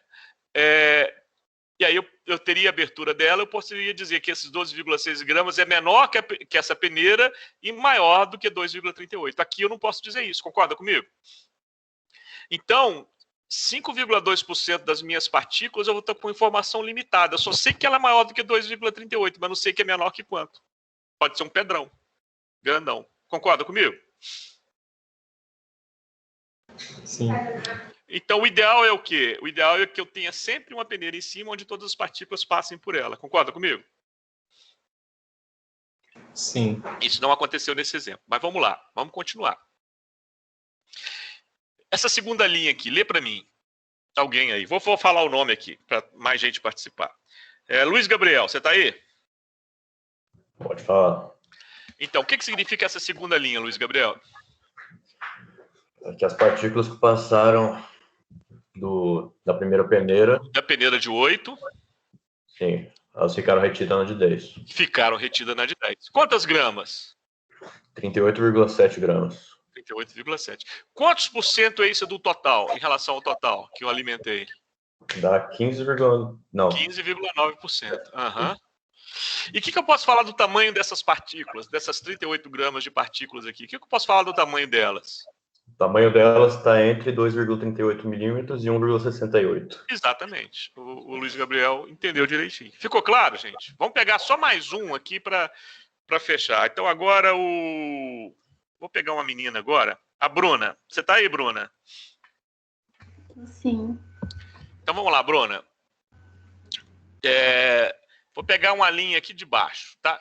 E aí eu teria a abertura dela, eu poderia dizer que esses 12,6 gramas é menor que essa peneira e maior do que 2,38. Aqui eu não posso dizer isso, concorda comigo? Então, 5,2% das minhas partículas eu vou estar com informação limitada. Eu só sei que ela é maior do que 2,38, mas não sei que é menor que quanto. Pode ser um pedrão, grandão. Concorda comigo? Sim. Então, o ideal é o quê? O ideal é que eu tenha sempre uma peneira em cima onde todas as partículas passem por ela. Concorda comigo? Sim. Isso não aconteceu nesse exemplo. Mas vamos lá, vamos continuar. Essa segunda linha aqui, lê para mim. Alguém aí. Vou falar o nome aqui, para mais gente participar. Luiz Gabriel, você está aí? Pode falar. Então, o que significa essa segunda linha, Luiz Gabriel? É que as partículas que passaram da primeira peneira... Da peneira de 8. Sim, elas ficaram retidas na de 10. Ficaram retidas na de 10. Quantas gramas? 38,7 gramas. 38,7. Quantos por cento é isso do total, em relação ao total que eu alimentei? Dá 15,9%. Aham. E o que eu posso falar do tamanho dessas partículas, dessas 38 gramas de partículas aqui? O que eu posso falar do tamanho delas? O tamanho delas está entre 2,38 milímetros e 1,68. Exatamente. O Luiz Gabriel entendeu direitinho. Ficou claro, gente? Vamos pegar só mais um aqui para fechar. Então agora Vou pegar uma menina agora. A Bruna. Você está aí, Bruna? Sim. Então vamos lá, Bruna. Vou pegar uma linha aqui de baixo, tá?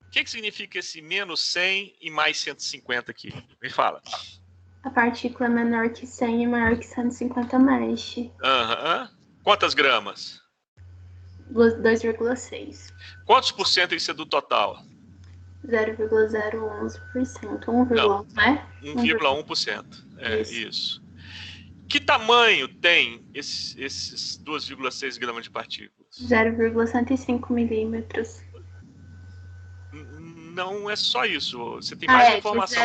O que significa esse menos 100 e mais 150 aqui? Me fala. A partícula é menor que 100 e maior que 150 mesh. Aham. Quantas gramas? 2,6. Quantos por cento isso é do total? 0,011%. 1,1, né? 1,1%. Isso. Que tamanho tem esses 2,6 gramas de partículas? 0,105 milímetros. Não é só isso. Você tem mais informação.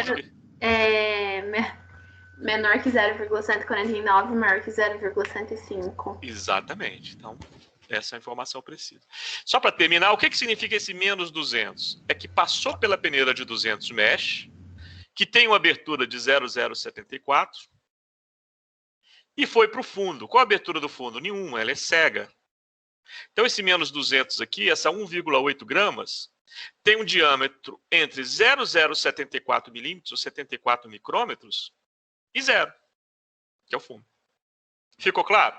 Menor que 0,149, maior que 0,105. Exatamente. Então, essa é a informação precisa. Só para terminar, o que significa esse menos 200? É que passou pela peneira de 200 mesh, que tem uma abertura de 0,074, e foi para o fundo. Qual a abertura do fundo? Nenhuma, ela é cega. Então, esse menos 200 aqui, essa 1,8 gramas, tem um diâmetro entre 0,074 milímetros, ou 74 micrômetros, e 0, que é o fundo. Ficou claro?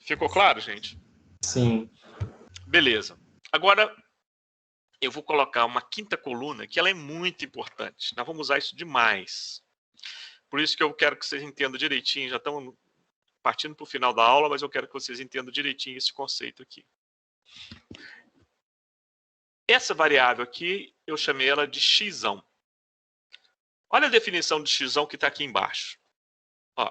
Ficou claro, gente? Sim. Beleza. Agora, eu vou colocar uma quinta coluna, que ela é muito importante. Nós vamos usar isso demais. Por isso que eu quero que vocês entendam direitinho. Já estamos partindo para o final da aula, mas eu quero que vocês entendam direitinho esse conceito aqui. Essa variável aqui, eu chamei ela de x. Olha a definição de x que está aqui embaixo. Ó.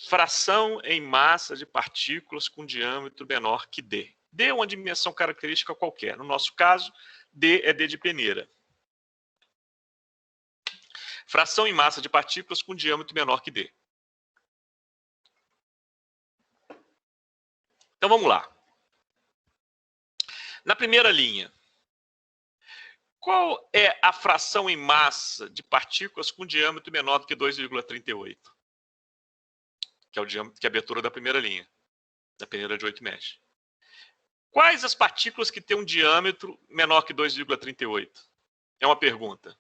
Fração em massa de partículas com diâmetro menor que d. D é uma dimensão característica qualquer. No nosso caso, d é d de peneira. Fração em massa de partículas com diâmetro menor que d. Então vamos lá. Na primeira linha, qual é a fração em massa de partículas com diâmetro menor do que 2,38? Que é o diâmetro, que é a abertura da primeira linha, da peneira de 8 mesh. Quais as partículas que têm um diâmetro menor que 2,38? É uma pergunta.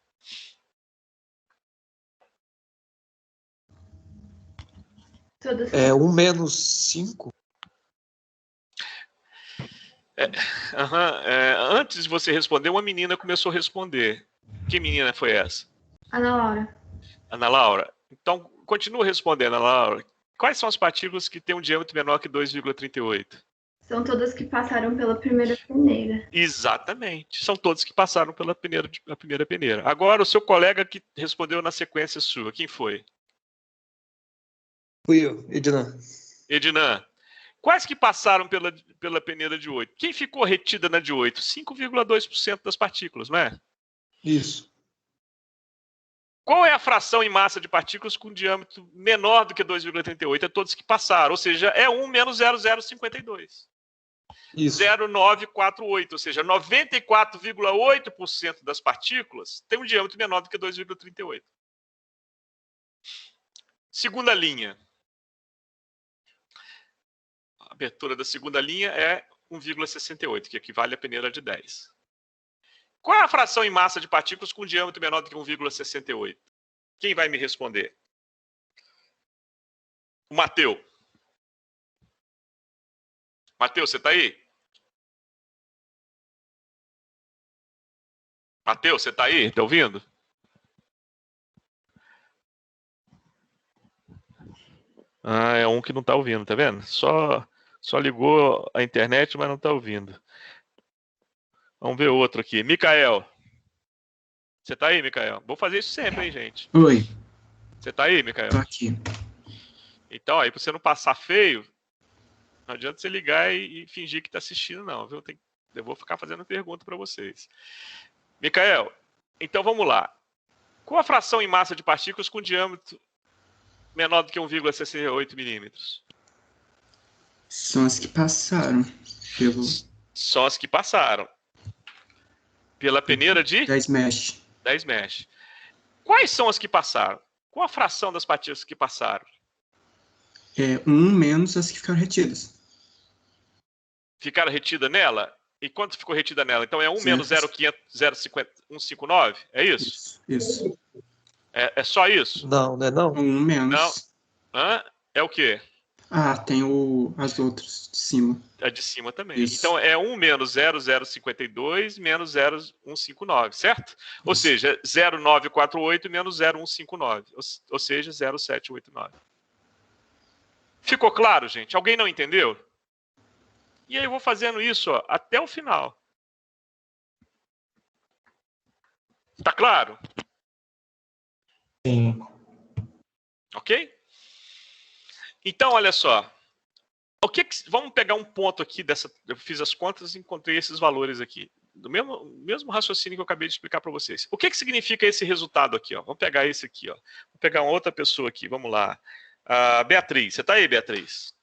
É 1 menos 5? Antes de você responder, uma menina começou a responder. Que menina foi essa? Ana Laura. Ana Laura. Então, continua respondendo, Ana Laura. Quais são as partículas que têm um diâmetro menor que 2,38? São todas que passaram pela primeira peneira. Exatamente. São todas que passaram pela primeira peneira. Agora, o seu colega que respondeu na sequência sua, quem foi? Fui eu, Ednan. Ednan. Quais que passaram pela peneira de 8? Quem ficou retida na de 8? 5,2% das partículas, não é? Isso. Qual é a fração em massa de partículas com diâmetro menor do que 2,38? É todos que passaram, ou seja, é 1 menos 0,052. Isso. 0,948, ou seja, 94,8% das partículas tem um diâmetro menor do que 2,38. Segunda linha. A abertura da segunda linha é 1,68, que equivale à peneira de 10. Qual é a fração em massa de partículas com diâmetro menor do que 1,68? Quem vai me responder? O Mateus. Mateus, você está aí? Matheus, você tá aí? Tá ouvindo? Ah, é um que não tá ouvindo, tá vendo? Só ligou a internet, mas não tá ouvindo. Vamos ver outro aqui. Micael. Você tá aí, Micael? Vou fazer isso sempre, hein, gente? Oi. Você tá aí, Micael? Tô aqui. Então, aí, pra você não passar feio, não adianta você ligar e fingir que tá assistindo, não, viu? Eu vou ficar fazendo pergunta para vocês. Micael, então vamos lá. Qual a fração em massa de partículas com diâmetro menor do que 1,68 milímetros? São as que passaram pelo... São as que passaram. Pela peneira de? 10 mesh. 10 mesh. Quais são as que passaram? Qual a fração das partículas que passaram? É 1 menos as que ficaram retidas. Ficaram retidas nela? E quanto ficou retida nela? Então é 1 menos 0,159? É isso? Isso. É só isso? Não, né? Não. 1 menos. Não. Hã? É o quê? Ah, tem as outras de cima. A de cima também. Isso. Então é 1 menos 0,052 menos 0,159, certo? Ou seja, 0,948 menos 0,159. Ou seja, 0,789. Ficou claro, gente? Alguém não entendeu? E aí eu vou fazendo isso até o final. Tá claro? Sim. Ok? Então, olha só. Vamos pegar um ponto aqui dessa. Eu fiz as contas e encontrei esses valores aqui. Do mesmo raciocínio que eu acabei de explicar para vocês. O que significa esse resultado aqui? Ó? Vamos pegar esse aqui. Ó. Vou pegar uma outra pessoa aqui. Vamos lá. Beatriz. Você está aí, Beatriz?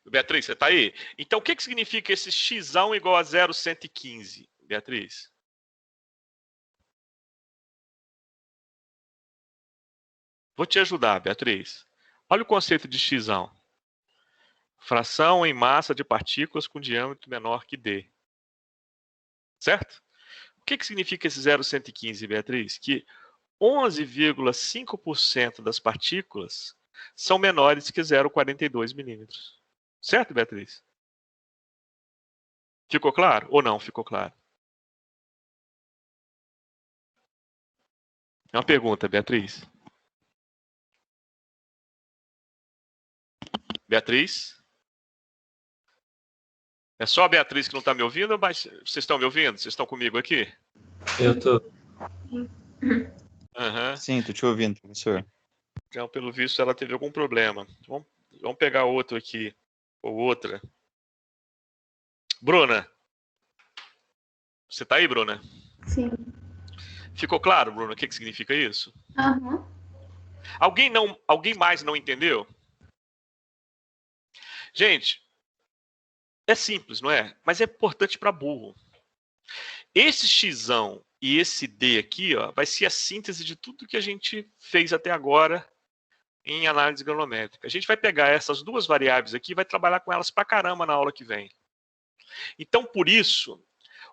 Beatriz, você está aí? Então, o que significa esse x igual a 0,115, Beatriz? Vou te ajudar, Beatriz. Olha o conceito de x. Fração em massa de partículas com diâmetro menor que d. Certo? O que significa esse 0,115, Beatriz? Que 11,5% das partículas são menores que 0,42 milímetros. Certo, Beatriz? Ficou claro ou não ficou claro? É uma pergunta, Beatriz. Beatriz? É só a Beatriz que não está me ouvindo, mas vocês estão me ouvindo? Vocês estão comigo aqui? Eu tô. Uhum. Sim, tô te ouvindo, professor. Então, pelo visto, ela teve algum problema. Vamos pegar outro aqui. Ou outra. Bruna. Você está aí, Bruna? Sim. Ficou claro, Bruna, o que significa isso? Aham. Alguém mais não entendeu? Gente, é simples, não é? Mas é importante para burro. Esse x e esse d aqui, ó, vai ser a síntese de tudo que a gente fez até agora em análise granométrica. A gente vai pegar essas duas variáveis aqui e vai trabalhar com elas pra caramba na aula que vem. Então, por isso,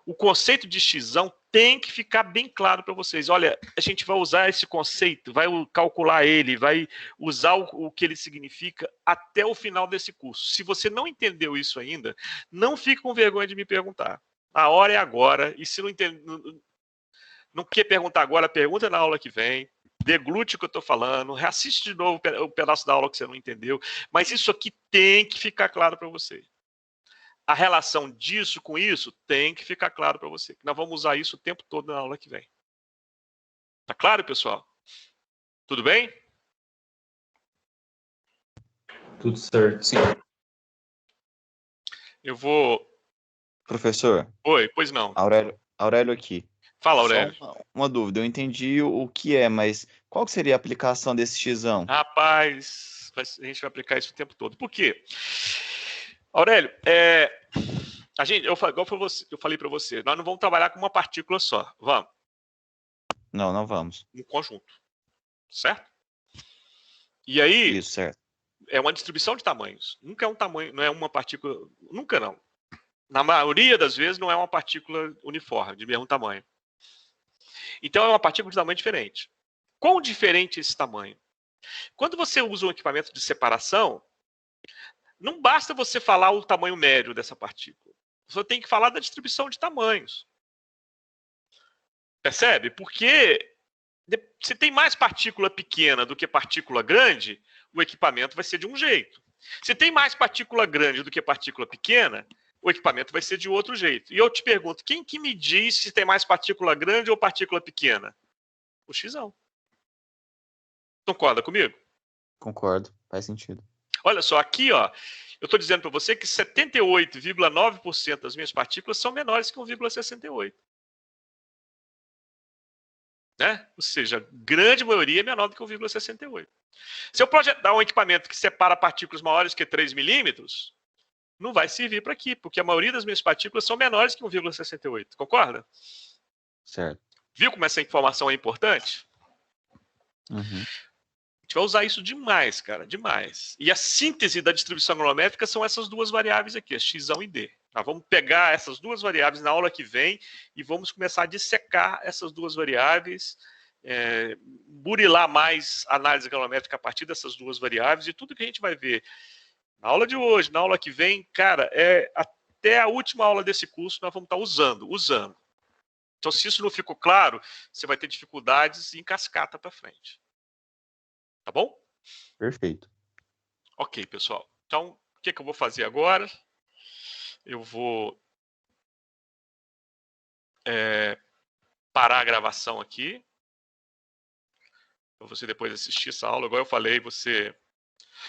o conceito de x tem que ficar bem claro para vocês. Olha, a gente vai usar esse conceito, vai calcular ele, vai usar o que ele significa até o final desse curso. Se você não entendeu isso ainda, não fique com vergonha de me perguntar. A hora é agora, e se não quer perguntar agora, pergunta na aula que vem, deglute o que eu estou falando, reassiste de novo o pedaço da aula que você não entendeu, mas isso aqui tem que ficar claro para você. A relação disso com isso tem que ficar claro para você. Nós vamos usar isso o tempo todo na aula que vem. Tá claro, pessoal? Tudo bem? Tudo certo. Sim. Eu vou... Professor. Oi, pois não. Aurélio aqui. Fala, Aurélio. Só uma dúvida, eu entendi o que é, mas qual que seria a aplicação desse x-ão? Rapaz, a gente vai aplicar isso o tempo todo. Por quê? Aurélio, a gente, igual eu falei para você, nós não vamos trabalhar com uma partícula só, vamos? Não vamos. Um conjunto, certo? E aí, isso, certo. É uma distribuição de tamanhos. Nunca é um tamanho, não é uma partícula, nunca não. Na maioria das vezes não é uma partícula uniforme, de mesmo tamanho. Então é uma partícula de tamanho diferente. Quão diferente é esse tamanho? Quando você usa um equipamento de separação, não basta você falar o tamanho médio dessa partícula. Você tem que falar da distribuição de tamanhos. Percebe? Porque se tem mais partícula pequena do que partícula grande, o equipamento vai ser de um jeito. Se tem mais partícula grande do que partícula pequena, o equipamento vai ser de outro jeito. E eu te pergunto, quem que me diz se tem mais partícula grande ou partícula pequena? O xão. Concorda comigo? Concordo, faz sentido. Olha só, aqui, ó, eu estou dizendo para você que 78,9% das minhas partículas são menores que 1,68. Né? Ou seja, a grande maioria é menor do que 1,68. Se eu projetar um equipamento que separa partículas maiores que 3 milímetros, não vai servir para aqui, porque a maioria das minhas partículas são menores que 1,68. Concorda? Certo. Viu como essa informação é importante? Uhum. A gente vai usar isso demais, cara, demais. E a síntese da distribuição granulométrica são essas duas variáveis aqui, x e d. Nós vamos pegar essas duas variáveis na aula que vem e vamos começar a dissecar essas duas variáveis, burilar mais a análise granulométrica a partir dessas duas variáveis, e tudo que a gente vai ver na aula de hoje, na aula que vem, cara, até a última aula desse curso nós vamos estar usando. Então, se isso não ficou claro, você vai ter dificuldades em cascata para frente. Tá bom? Perfeito. Ok, pessoal. Então, o que eu vou fazer agora? Eu vou parar a gravação aqui. Para você depois assistir essa aula. Igual eu falei, você